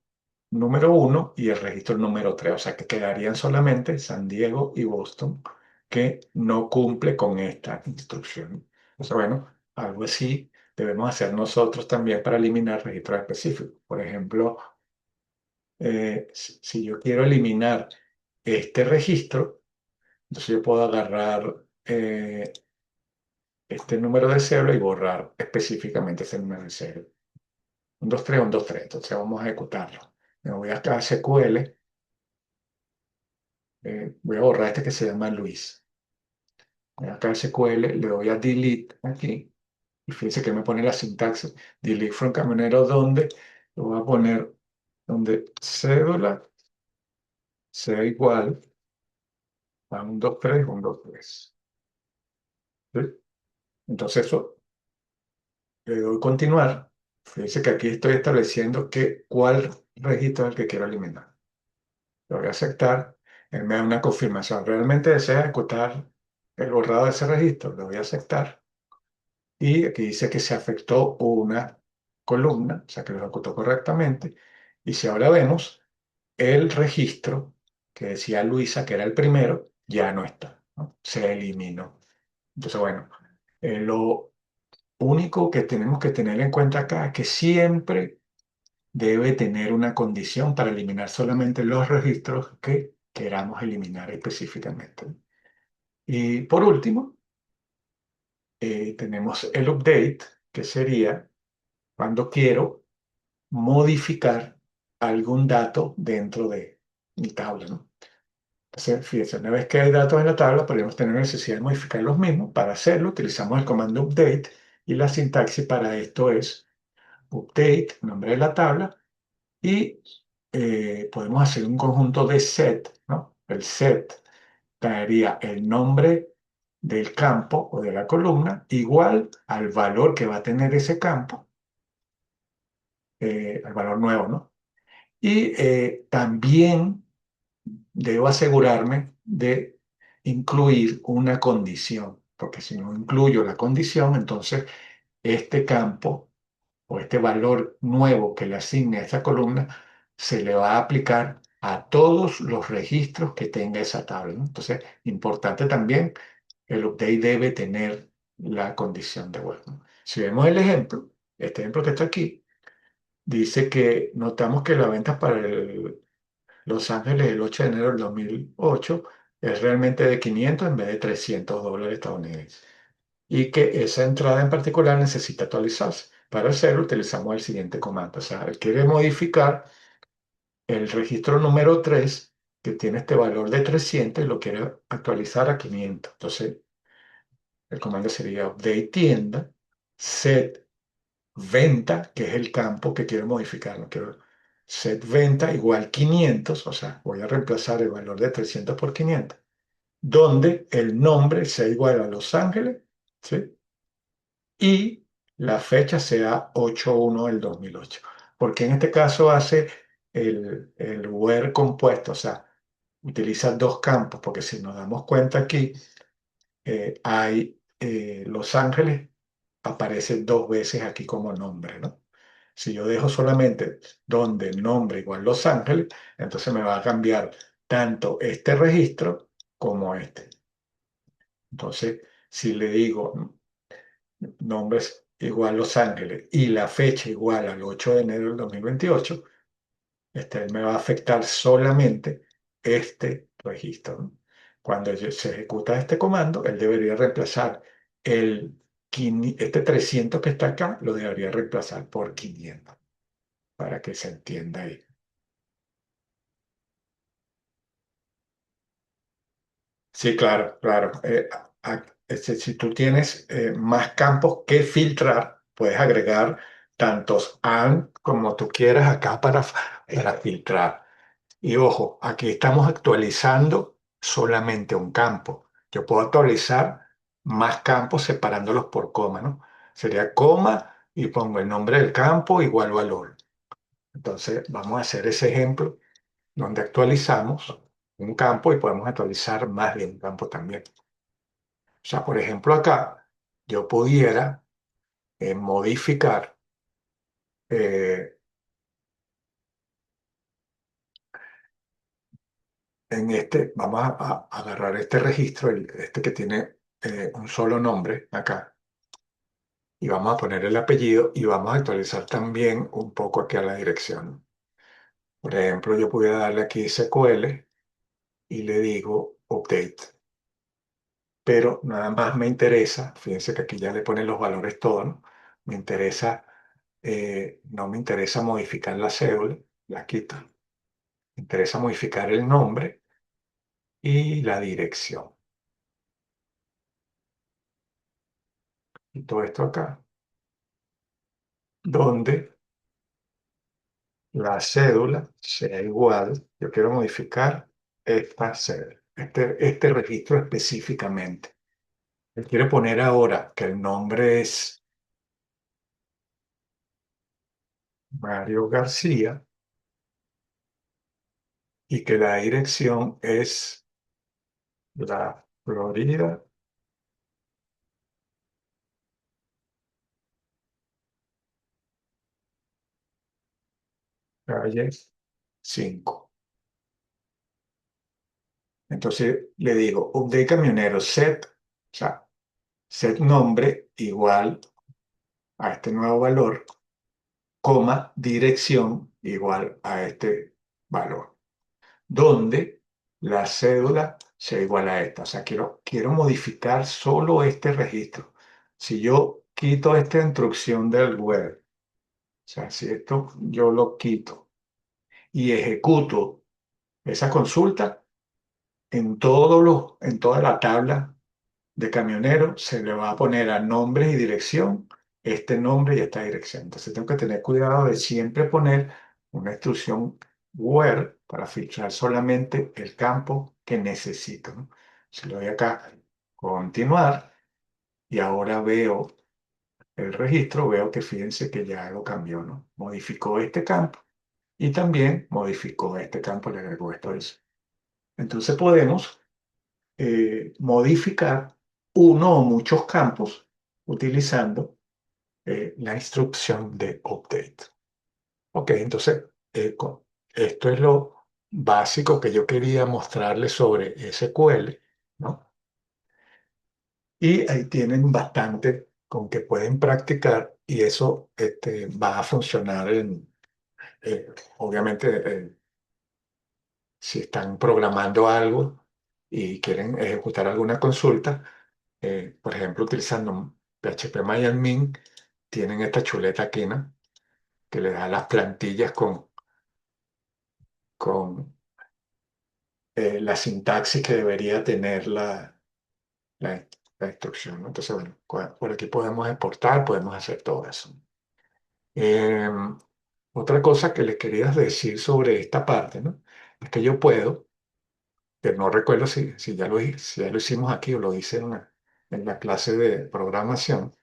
número uno y el registro número 3, o sea que quedarían solamente San Diego y Boston, que no cumple con esta instrucción. Entonces, bueno, algo así debemos hacer nosotros también para eliminar registros específicos. Por ejemplo, si yo quiero eliminar este registro, entonces yo puedo agarrar este número de cédula y borrar específicamente ese número de cédula. Un 2 3 un 2 3. Entonces vamos a ejecutarlo. Me voy acá a SQL, voy a borrar este que se llama Luis. Voy acá a SQL, le doy a delete aquí y fíjense que me pone la sintaxis delete from camionero donde lo voy a poner donde cédula sea igual a un 2 3 un 2 3. ¿Sí? Entonces eso le doy continuar. Fíjense que aquí estoy estableciendo cuál registro es el que quiero eliminar. Lo voy a aceptar. Él me da una confirmación. ¿Realmente desea ejecutar el borrado de ese registro? Lo voy a aceptar. Y aquí dice que se afectó una columna, o sea que lo ejecutó correctamente. Y si ahora vemos, el registro que decía Luisa, que era el primero, ya no está, ¿no? Se eliminó. Entonces, bueno, lo único que tenemos que tener en cuenta acá es que siempre debe tener una condición para eliminar solamente los registros que queramos eliminar específicamente. Y por último, tenemos el update, que sería cuando quiero modificar algún dato dentro de mi tabla, ¿no? Entonces, fíjense, una vez que hay datos en la tabla, podemos tener necesidad de modificar los mismos. Para hacerlo, utilizamos el comando update y la sintaxis para esto es update, nombre de la tabla, y podemos hacer un conjunto de set, ¿no? El set traería el nombre del campo o de la columna igual al valor que va a tener ese campo, al valor nuevo, ¿no? Y también debo asegurarme de incluir una condición, porque si no incluyo la condición, entonces este campo o este valor nuevo que le asigne a esa columna se le va a aplicar a todos los registros que tenga esa tabla, ¿no? Entonces, importante también, el update debe tener la condición de web, ¿no? Si vemos el ejemplo, este ejemplo que está aquí, dice que notamos que la venta para Los Ángeles el 8 de enero del 2008 es realmente de 500 en vez de $300 estadounidenses y que esa entrada en particular necesita actualizarse. Para hacerlo utilizamos el siguiente comando. O sea, él quiere modificar el registro número 3 que tiene este valor de 300 y lo quiere actualizar a 500. Entonces, el comando sería update tienda, set venta, que es el campo que quiero modificar. No quiero set venta igual 500, o sea, voy a reemplazar el valor de 300 por 500, donde el nombre sea igual a Los Ángeles, ¿sí? Y la fecha sea 8/1 del 2008. Porque en este caso hace el where compuesto, o sea, utiliza dos campos, porque si nos damos cuenta aquí, hay Los Ángeles, aparece dos veces aquí como nombre, ¿no? Si yo dejo solamente donde el nombre igual Los Ángeles, entonces me va a cambiar tanto este registro como este. Entonces, si le digo nombres igual Los Ángeles y la fecha igual al 8 de enero del 2028, este me va a afectar solamente este registro, ¿no? Cuando se ejecuta este comando, él debería reemplazar este 300 que está acá, lo debería reemplazar por 500 para que se entienda ahí. Sí, claro, claro. Si tú tienes más campos que filtrar, puedes agregar tantos AND como tú quieras acá para filtrar. Y ojo, aquí estamos actualizando solamente un campo. Yo puedo actualizar más campos separándolos por coma, ¿no? Sería coma y pongo el nombre del campo igual valor. Entonces, vamos a hacer ese ejemplo donde actualizamos un campo y podemos actualizar más de un campo también. O sea, por ejemplo, acá yo pudiera modificar eh, en este, vamos a agarrar este registro, este que tiene un solo nombre acá, y vamos a poner el apellido y vamos a actualizar también un poco aquí a la dirección. Por ejemplo, yo pudiera darle aquí SQL y le digo update, pero nada más me interesa, fíjense que aquí ya le ponen los valores todos, ¿no? Me interesa, no me interesa modificar la cédula, la quito. Me interesa modificar el nombre y la dirección. Y todo esto acá, donde la cédula sea igual, yo quiero modificar esta cédula, este registro específicamente. Él quiere poner ahora que el nombre es Mario García y que la dirección es la Florida, calle 5. Entonces le digo, update camionero, set, o sea, set nombre igual a este nuevo valor, coma, dirección igual a este valor, donde la cédula sea igual a esta. O sea, quiero modificar solo este registro. Si yo quito esta instrucción del web, o sea, si esto yo lo quito y ejecuto esa consulta, en toda la tabla de camionero se le va a poner a nombre y dirección este nombre y esta dirección. Entonces tengo que tener cuidado de siempre poner una instrucción where para filtrar solamente el campo que necesito, ¿no? Si le doy acá, continuar, y ahora veo el registro, veo que fíjense que ya lo cambió, ¿no? Modificó este campo y también modificó este campo, le agregó esto a eso. Entonces podemos modificar uno o muchos campos utilizando la instrucción de update. Ok, entonces esto es lo básico que yo quería mostrarles sobre SQL, ¿no? Y ahí tienen bastante con que pueden practicar y eso va a funcionar obviamente, si están programando algo y quieren ejecutar alguna consulta, por ejemplo, utilizando PHP tienen esta chuleta aquí, ¿no? Que le da las plantillas con la sintaxis que debería tener la, la instrucción, ¿no? Entonces, bueno, por aquí podemos exportar, podemos hacer todo eso. Em, Otra cosa que les quería decir sobre esta parte, ¿no? Es que yo puedo, que no recuerdo si ya lo hicimos aquí o lo hice en la clase de programación,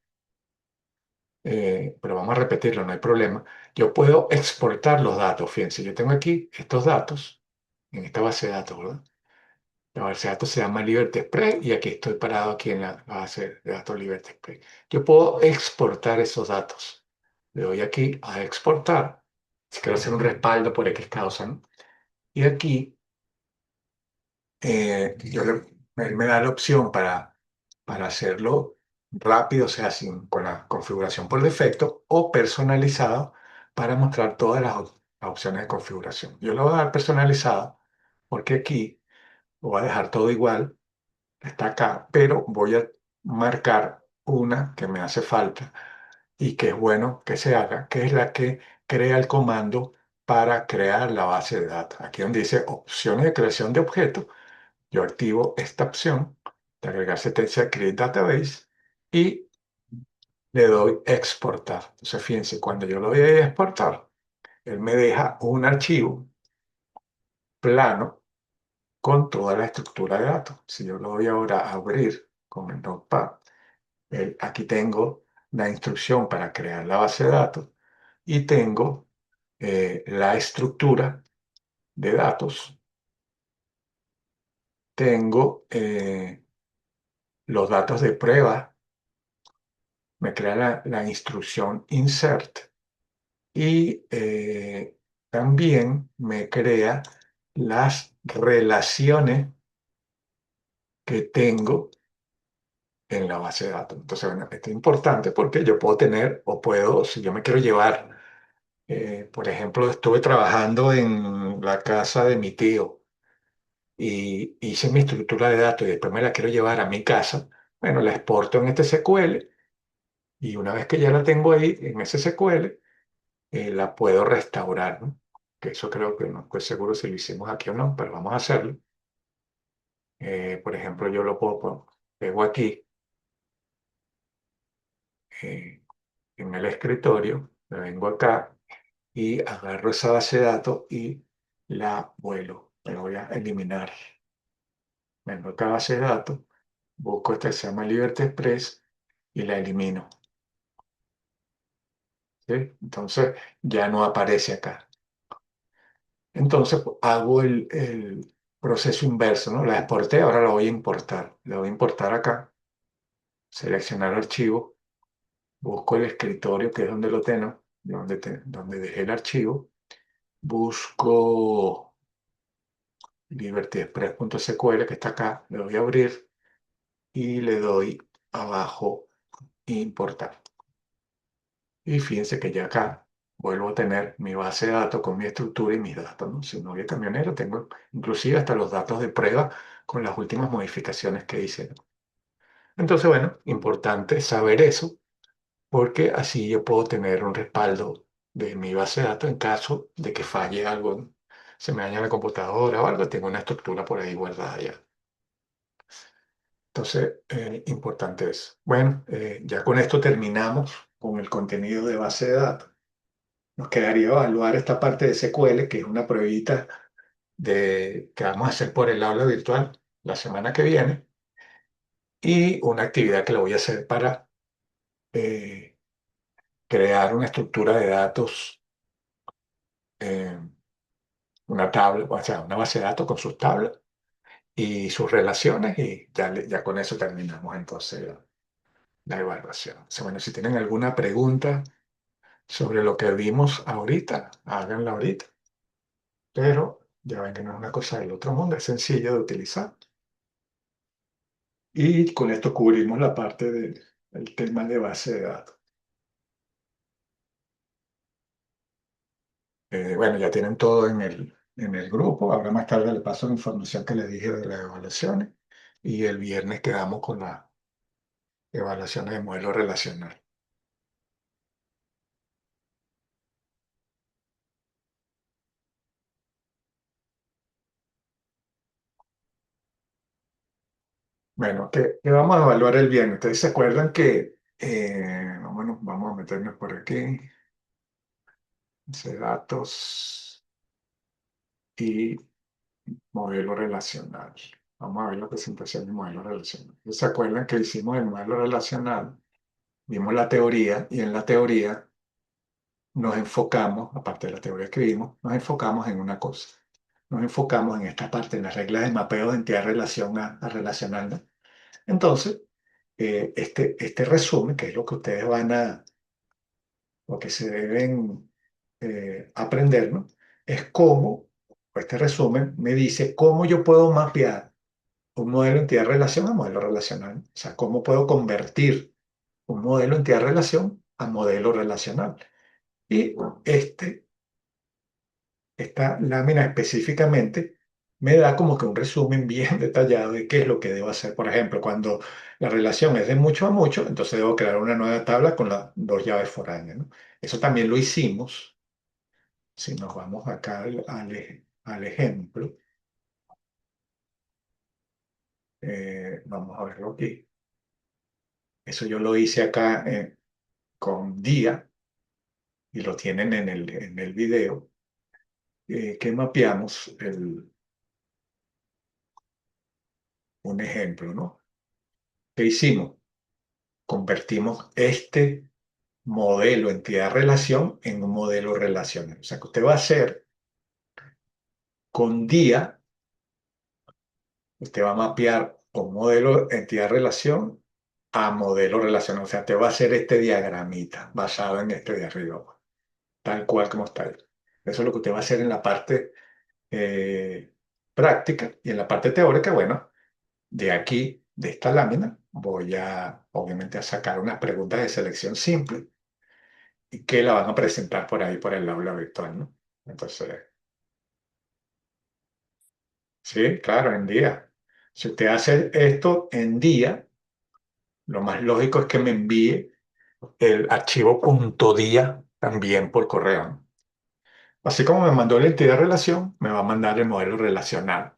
pero vamos a repetirlo, no hay problema. Yo puedo exportar los datos. Fíjense, yo tengo aquí estos datos en esta base de datos, ¿verdad? La base de datos se llama Liberty Express y aquí estoy parado aquí en la base de datos Liberty Express. Yo puedo exportar esos datos. Le doy aquí a exportar. Si quiero hacer un respaldo por X causa, ¿no? Y aquí él me da la opción para hacerlo rápido, o sea, con la configuración por defecto o personalizado para mostrar todas las opciones de configuración. Yo lo voy a dar personalizado porque aquí lo voy a dejar todo igual, está acá, pero voy a marcar una que me hace falta y que es bueno que se haga, que es la que crea el comando para crear la base de datos. Aquí donde dice opciones de creación de objetos, yo activo esta opción de agregar sentencia Create Database y le doy exportar. Entonces, fíjense, cuando yo lo doy a exportar, él me deja un archivo plano con toda la estructura de datos. Si yo lo doy ahora a abrir con el Notepad, aquí tengo la instrucción para crear la base de datos y tengo la estructura de datos, tengo los datos de prueba, me crea la instrucción insert y también me crea las relaciones que tengo en la base de datos. Entonces, bueno, esto es importante porque yo puedo tener o puedo, si yo me quiero llevar, por ejemplo, estuve trabajando en la casa de mi tío y hice mi estructura de datos y después me la quiero llevar a mi casa, bueno, la exporto en este SQL y una vez que ya la tengo ahí en ese SQL, la puedo restaurar, ¿no? Que eso creo que no estoy seguro si lo hicimos aquí o no, pero vamos a hacerlo. Por ejemplo, yo lo pego aquí eh, en el escritorio, me vengo acá y agarro esa base de datos y la vuelo. Me voy a eliminar. Vengo acá a base de datos, busco esta que se llama Liberty Express y la elimino. ¿Sí? Entonces ya no aparece acá. Entonces pues, hago el proceso inverso, ¿no? La exporté, ahora la voy a importar. La voy a importar acá, seleccionar archivo, busco el escritorio, que es donde lo tengo, donde dejé el archivo, busco libertyexpress.sql, que está acá, le doy a abrir y le doy abajo importar. Y fíjense que ya acá vuelvo a tener mi base de datos con mi estructura y mis datos, ¿no? Si no había camionero, tengo inclusive hasta los datos de prueba con las últimas modificaciones que hice, ¿no? Entonces, bueno, importante saber eso, porque así yo puedo tener un respaldo de mi base de datos en caso de que falle algo, ¿no? se me daña la computadora o algo, tengo una estructura por ahí guardada ya. Entonces, importante eso. Bueno, ya con esto terminamos con el contenido de base de datos. Nos quedaría evaluar esta parte de SQL, que es una pruebita que vamos a hacer por el aula virtual la semana que viene, y una actividad que le voy a hacer para eh, crear una estructura de datos, eh, una tabla, o sea, una base de datos con sus tablas y sus relaciones, y ya, ya con eso terminamos entonces la evaluación. O sea, bueno, si tienen alguna pregunta sobre lo que vimos ahorita, háganla ahorita, pero ya ven que no es una cosa del otro mundo, es sencillo de utilizar. Y con esto cubrimos la parte del tema de base de datos. Bueno, ya tienen todo en el grupo. Ahora más tarde le paso la información que les dije de las evaluaciones. Y el viernes quedamos con las evaluaciones de modelo relacional. Bueno, ¿qué vamos a evaluar el viernes? Ustedes se acuerdan que, bueno, vamos a meternos por aquí, base de datos y modelo relacional. Vamos a ver la presentación del modelo relacional. ¿Ustedes se acuerdan que hicimos el modelo relacional? Vimos la teoría, y en la teoría nos enfocamos, aparte de la teoría que vimos, nos enfocamos en una cosa. Nos enfocamos en esta parte, en las reglas de mapeo de entidad relación a relacional, ¿no? Entonces, este resumen, que es lo que ustedes lo que se deben aprender, ¿no? Es cómo, este resumen me dice cómo yo puedo mapear un modelo de entidad-relación a modelo relacional. O sea, cómo puedo convertir un modelo de entidad-relación a modelo relacional. Y esta lámina específicamente me da como que un resumen bien detallado de qué es lo que debo hacer. Por ejemplo, cuando la relación es de mucho a mucho, entonces debo crear una nueva tabla con las dos llaves foráneas, ¿no? Eso también lo hicimos. Si nos vamos acá al ejemplo, vamos a verlo aquí. Eso yo lo hice acá con día, y lo tienen en el video, que mapeamos un ejemplo, ¿no? ¿Qué hicimos? Convertimos este modelo entidad-relación en un modelo relacional. O sea, que usted va a hacer con día, usted va a mapear un modelo entidad-relación a modelo relacional. O sea, te va a hacer este diagramita basado en este de arriba, tal cual como está ahí. Eso es lo que usted va a hacer en la parte eh, práctica, y en la parte teórica, bueno, de aquí, de esta lámina, voy obviamente, a sacar unas preguntas de selección simple y que la van a presentar por ahí por el aula virtual, ¿no? Entonces, sí, claro, en día. Si usted hace esto en día, lo más lógico es que me envíe el archivo .día también por correo, ¿no? Así como me mandó la entidad relación, me va a mandar el modelo relacional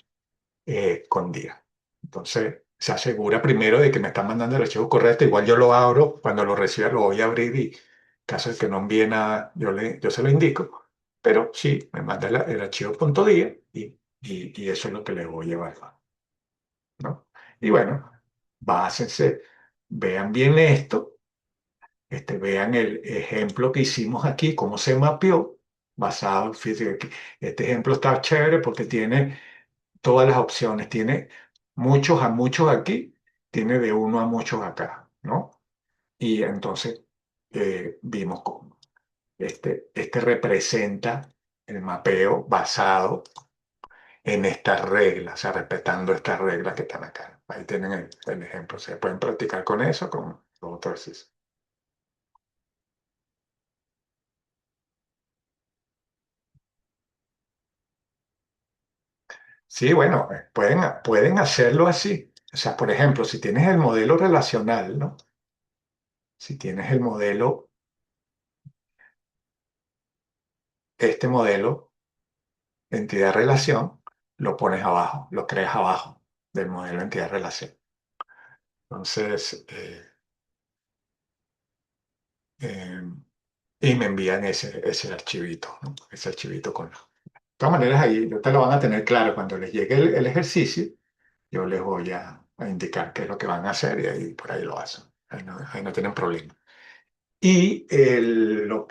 con día. Entonces, se asegura primero de que me está mandando el archivo correcto. Igual yo lo abro, cuando lo reciba lo voy a abrir, y en caso de que no envíe nada, yo se lo indico. Pero sí, me manda el archivo .día, y eso es lo que le voy a llevar, ¿no? Y bueno, básense, vean bien esto, vean el ejemplo que hicimos aquí, cómo se mapeó, basado, fíjense que este ejemplo está chévere porque tiene todas las opciones, tiene muchos a muchos aquí, tiene de uno a muchos acá, ¿no? Y entonces vimos cómo este representa el mapeo basado en estas reglas, o sea, respetando estas reglas que están acá. Ahí tienen el ejemplo. Se pueden practicar con eso, con los otros ejercicios. Sí, bueno, pueden hacerlo así. O sea, por ejemplo, si tienes el modelo relacional, ¿no? Si tienes el modelo, este modelo, entidad-relación, lo pones abajo, lo creas abajo del modelo entidad-relación. Entonces, eh, y me envían ese archivito, ¿no? Ese archivito con... De todas maneras, ahí te lo van a tener claro. Cuando les llegue el ejercicio, yo les voy a indicar qué es lo que van a hacer y ahí por ahí lo hacen. Ahí no tienen problema. Y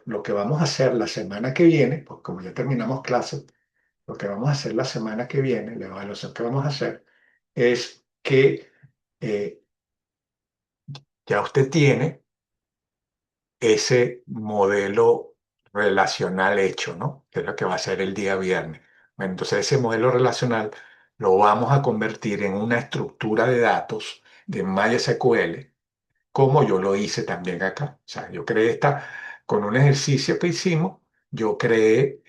lo que vamos a hacer la semana que viene, pues como ya terminamos clases, lo que vamos a hacer la semana que viene, la evaluación que vamos a hacer, es que eh, ya usted tiene ese modelo relacional hecho, ¿no? Que es lo que va a ser el día viernes. Bueno, entonces ese modelo relacional lo vamos a convertir en una estructura de datos de MySQL, como yo lo hice también acá. O sea, yo creé con un ejercicio que hicimos, yo creé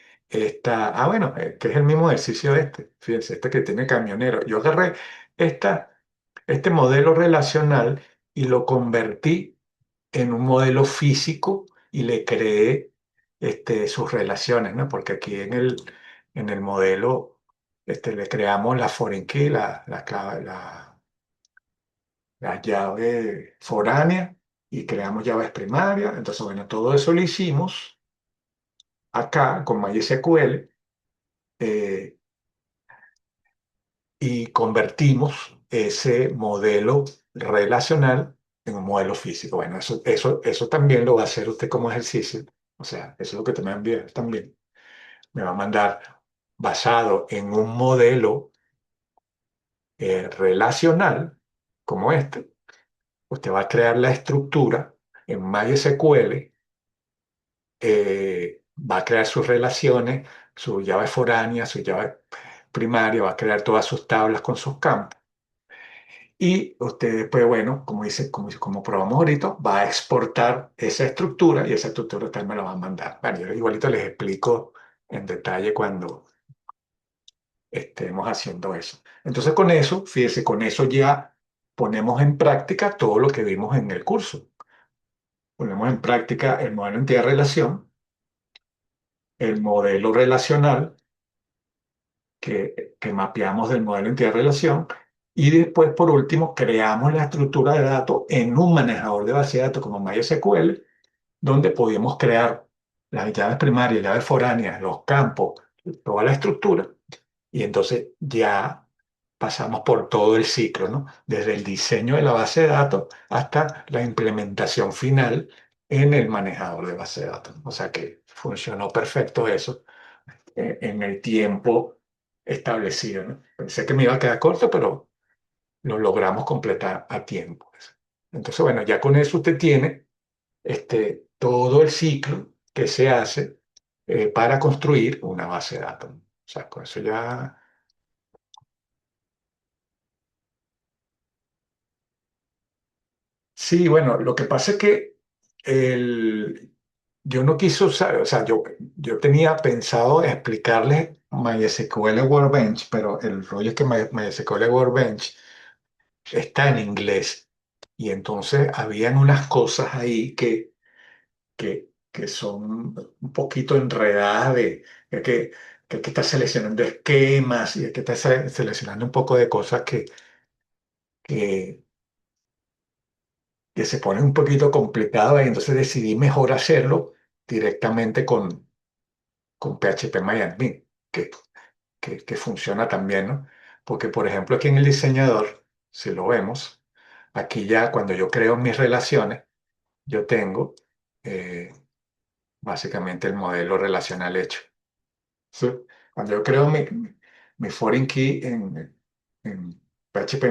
bueno, que es el mismo ejercicio de este, fíjense, este que tiene camionero. Yo agarré esta, este modelo relacional y lo convertí en un modelo físico y le creé sus relaciones, ¿no? Porque aquí en el modelo le creamos la foreign key, la llave foránea y creamos llaves primarias. Entonces, bueno, todo eso lo hicimos acá con MySQL eh, y convertimos ese modelo relacional en un modelo físico. Bueno, eso también lo va a hacer usted como ejercicio. O sea, eso es lo que te me va a enviar también. Me va a mandar basado en un modelo relacional como este. Usted va a crear la estructura en MySQL, va a crear sus relaciones, su llave foránea, su llave primaria, va a crear todas sus tablas con sus campos. Y usted después, bueno, como dice, como probamos ahorita, va a exportar esa estructura y esa estructura usted me la va a mandar. Bueno, yo igualito les explico en detalle cuando estemos haciendo eso. Entonces con eso, fíjese, con eso ya ponemos en práctica todo lo que vimos en el curso. Ponemos en práctica el modelo entidad-relación, el modelo relacional que mapeamos del modelo entidad-relación y después, por último, creamos la estructura de datos en un manejador de base de datos como MySQL, donde podíamos crear las llaves primarias, llaves foráneas, los campos, toda la estructura. Y entonces ya pasamos por todo el ciclo, ¿no? Desde el diseño de la base de datos hasta la implementación final en el manejador de base de datos. O sea que funcionó perfecto eso en el tiempo establecido, ¿no? Pensé que me iba a quedar corto, pero lo logramos completar a tiempo. Entonces, bueno, ya con eso usted tiene todo el ciclo que se hace para construir una base de datos. O sea, con eso ya... Sí, bueno, lo que pasa es que yo no quise usar, o sea, yo tenía pensado explicarles MySQL Workbench, pero el rollo es que MySQL Workbench está en inglés. Y entonces habían unas cosas ahí que son un poquito enredadas de que hay que estar seleccionando esquemas y hay que estar seleccionando un poco de cosas que, que se ponen un poquito complicadas y entonces decidí mejor hacerlo directamente con PHP que, que funciona también, ¿no? Porque, por ejemplo, aquí en el diseñador, si lo vemos, aquí ya cuando yo creo mis relaciones, yo tengo eh, básicamente el modelo relacional hecho. ¿Sí? Cuando yo creo mi foreign key en PHP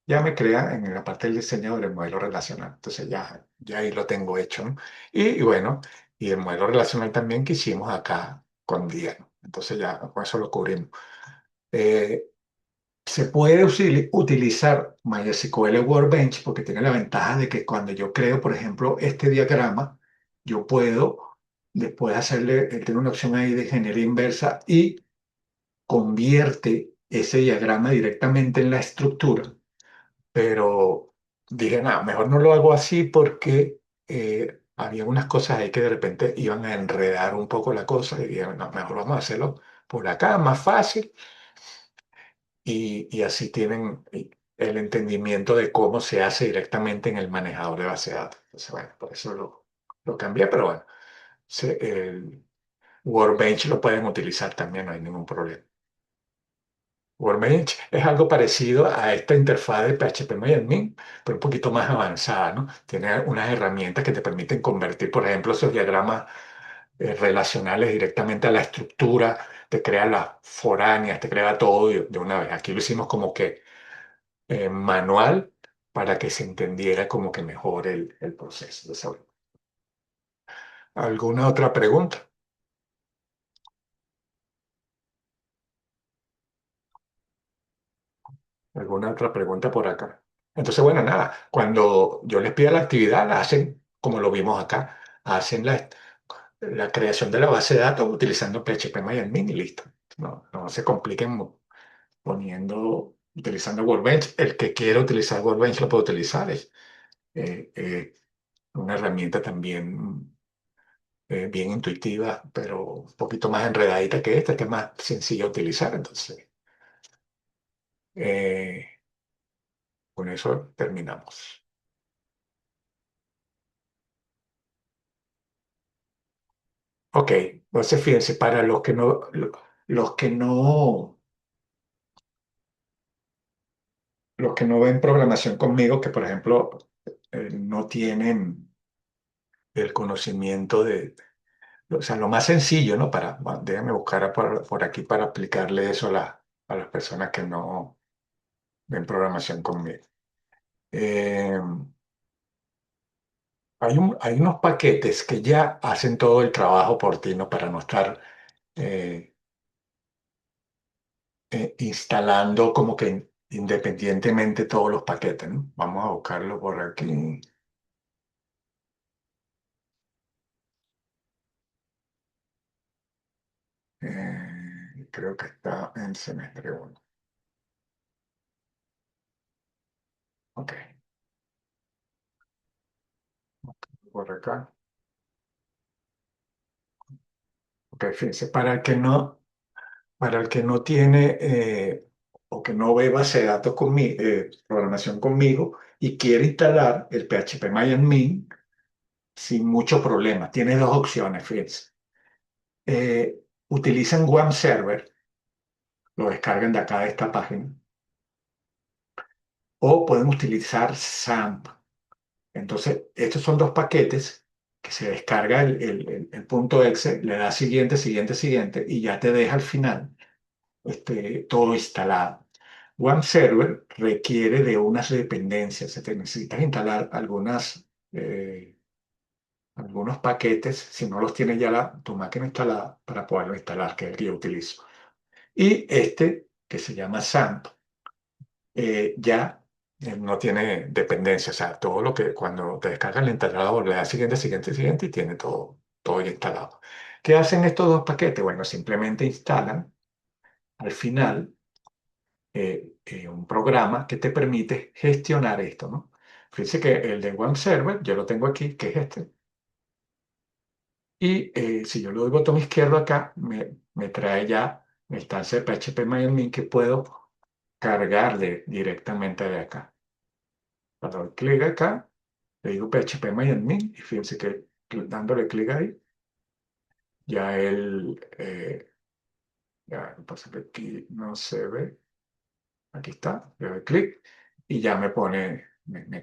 ya me crea en la parte del diseño del modelo relacional. Entonces ya ahí lo tengo hecho, ¿no? Y bueno, y el modelo relacional también que hicimos acá con Día, ¿no? Entonces ya con eso lo cubrimos. Eh, Se puede utilizar MySQL Workbench porque tiene la ventaja de que cuando yo creo, por ejemplo, este diagrama, yo puedo después hacerle, tiene una opción ahí de ingeniería inversa y convierte ese diagrama directamente en la estructura. Pero dije, nada, mejor no lo hago así porque había unas cosas ahí que de repente iban a enredar un poco la cosa y dije, no, mejor vamos a hacerlo por acá, más fácil, y así tienen el entendimiento de cómo se hace directamente en el manejador de base de datos. Entonces, bueno, por eso lo cambié, pero bueno, el Workbench lo pueden utilizar también, no hay ningún problema. Workbench es algo parecido a esta interfaz de PHP-MyAdmin, pero un poquito más avanzada, ¿no? Tiene unas herramientas que te permiten convertir, por ejemplo, esos diagramas relacionales directamente a la estructura, te crea las foráneas, te crea todo de una vez. Aquí lo hicimos como que manual para que se entendiera como que mejor el proceso. ¿Alguna otra pregunta? ¿Alguna otra pregunta por acá? Entonces, bueno, nada, cuando yo les pido la actividad, la hacen como lo vimos acá, hacen la creación de la base de datos utilizando PHP-MyAdmin y listo. No, no se compliquen utilizando Workbench. El que quiera utilizar Workbench lo puede utilizar. Es una herramienta también bien intuitiva, pero un poquito más enredadita que esta, que es más sencilla de utilizar. Entonces, eh, con eso terminamos. Ok, entonces fíjense, para los que no, los que no ven programación conmigo, que por ejemplo no tienen el conocimiento o sea, lo más sencillo, ¿no? Bueno, déjame buscar por aquí para aplicarle eso a las personas que no ven programación conmigo. Eh, hay unos paquetes que ya hacen todo el trabajo por ti, ¿no? Para no estar eh, instalando como que independientemente todos los paquetes, ¿no? Vamos a buscarlo por aquí. Creo que está en semestre uno. Ok, por acá. Ok, fíjense, para el que no tiene o que no ve base de datos conmigo, programación conmigo y quiere instalar el PHP-MyAdmin sin mucho problema, tiene dos opciones, fíjense. Utilizan WAM Server, lo descargan de acá de esta página, o pueden utilizar SAMP. Entonces, estos son dos paquetes que se descarga el punto exe, le da siguiente, siguiente, siguiente, y ya te deja al final todo instalado. One Server requiere de unas dependencias, se te necesitas instalar algunos paquetes, si no los tiene ya tu máquina instalada, para poderlo instalar, que es el que yo utilizo. Y este, que se llama SAMP, ya no tiene dependencia, o sea, todo lo que cuando te descargas el instalador le das siguiente, siguiente, siguiente y tiene todo ya instalado. ¿Qué hacen estos dos paquetes? Bueno, simplemente instalan al final un programa que te permite gestionar esto, ¿no? Fíjense que el de One Server, yo lo tengo aquí, que es este, y si yo le doy botón izquierdo acá, me trae ya la instancia de PHP-MyAdmin que puedo cargarle directamente de acá. Le doy clic acá, le digo PHP-MyAdmin y fíjense que dándole clic ahí, ya él, ya, lo que pasa es que aquí no se ve. Aquí está, le doy clic y ya me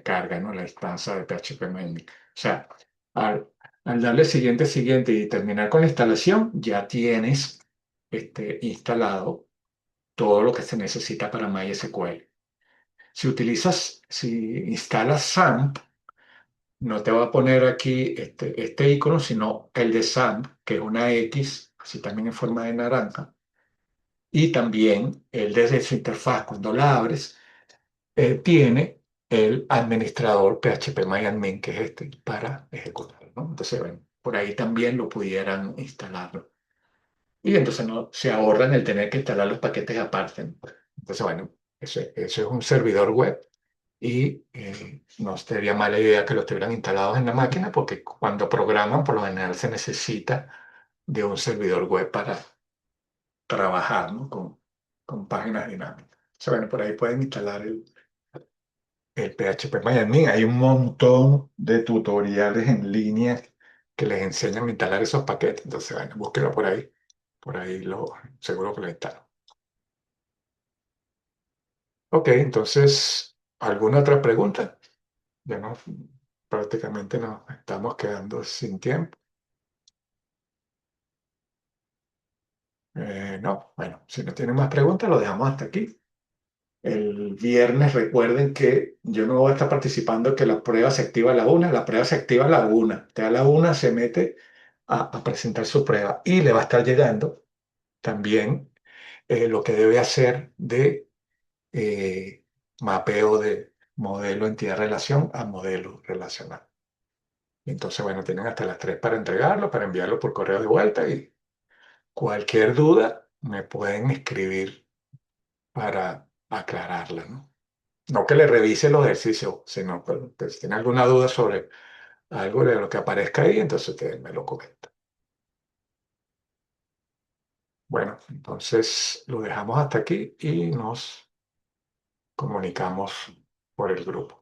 carga, ¿no? La instancia de PHP Maven. O sea, al, al darle siguiente, siguiente y terminar con la instalación, ya tienes instalado todo lo que se necesita para MySQL. Si instalas SAMP, no te va a poner aquí este icono, sino el de SAMP, que es una X, así también en forma de naranja, y también el desde su interfaz, cuando la abres tiene el administrador PHP-MyAdmin, que es este, para ejecutarlo, ¿no? Entonces, bueno, por ahí también lo pudieran instalarlo. Y entonces no se ahorran el tener que instalar los paquetes aparte, ¿no? Entonces, bueno, eso es un servidor web y no sería mala idea que los tuvieran instalados en la máquina porque cuando programan, por lo general se necesita de un servidor web trabajar, ¿no? Con páginas dinámicas. O sea, bueno, por ahí pueden instalar el PHP Hay un montón de tutoriales en línea que les enseñan a instalar esos paquetes. Entonces, bueno, búsquelo por ahí. Por ahí seguro que lo instalan. Ok, entonces, ¿alguna otra pregunta? Ya no, prácticamente nos estamos quedando sin tiempo. No, bueno, si no tienen más preguntas, lo dejamos hasta aquí. El viernes recuerden que yo no voy a estar participando, que la prueba se activa a la una, la prueba se activa a la una. Usted a la una se mete a presentar su prueba y le va a estar llegando también lo que debe hacer de eh, mapeo de modelo entidad-relación a modelo relacional. Entonces, bueno, tienen hasta las 3 para entregarlo, para enviarlo por correo de vuelta y cualquier duda me pueden escribir para aclararla, ¿no? No que le revise los ejercicios, sino que si tiene alguna duda sobre algo de lo que aparezca ahí, entonces usted me lo comenta. Bueno, entonces lo dejamos hasta aquí y nos comunicamos por el grupo.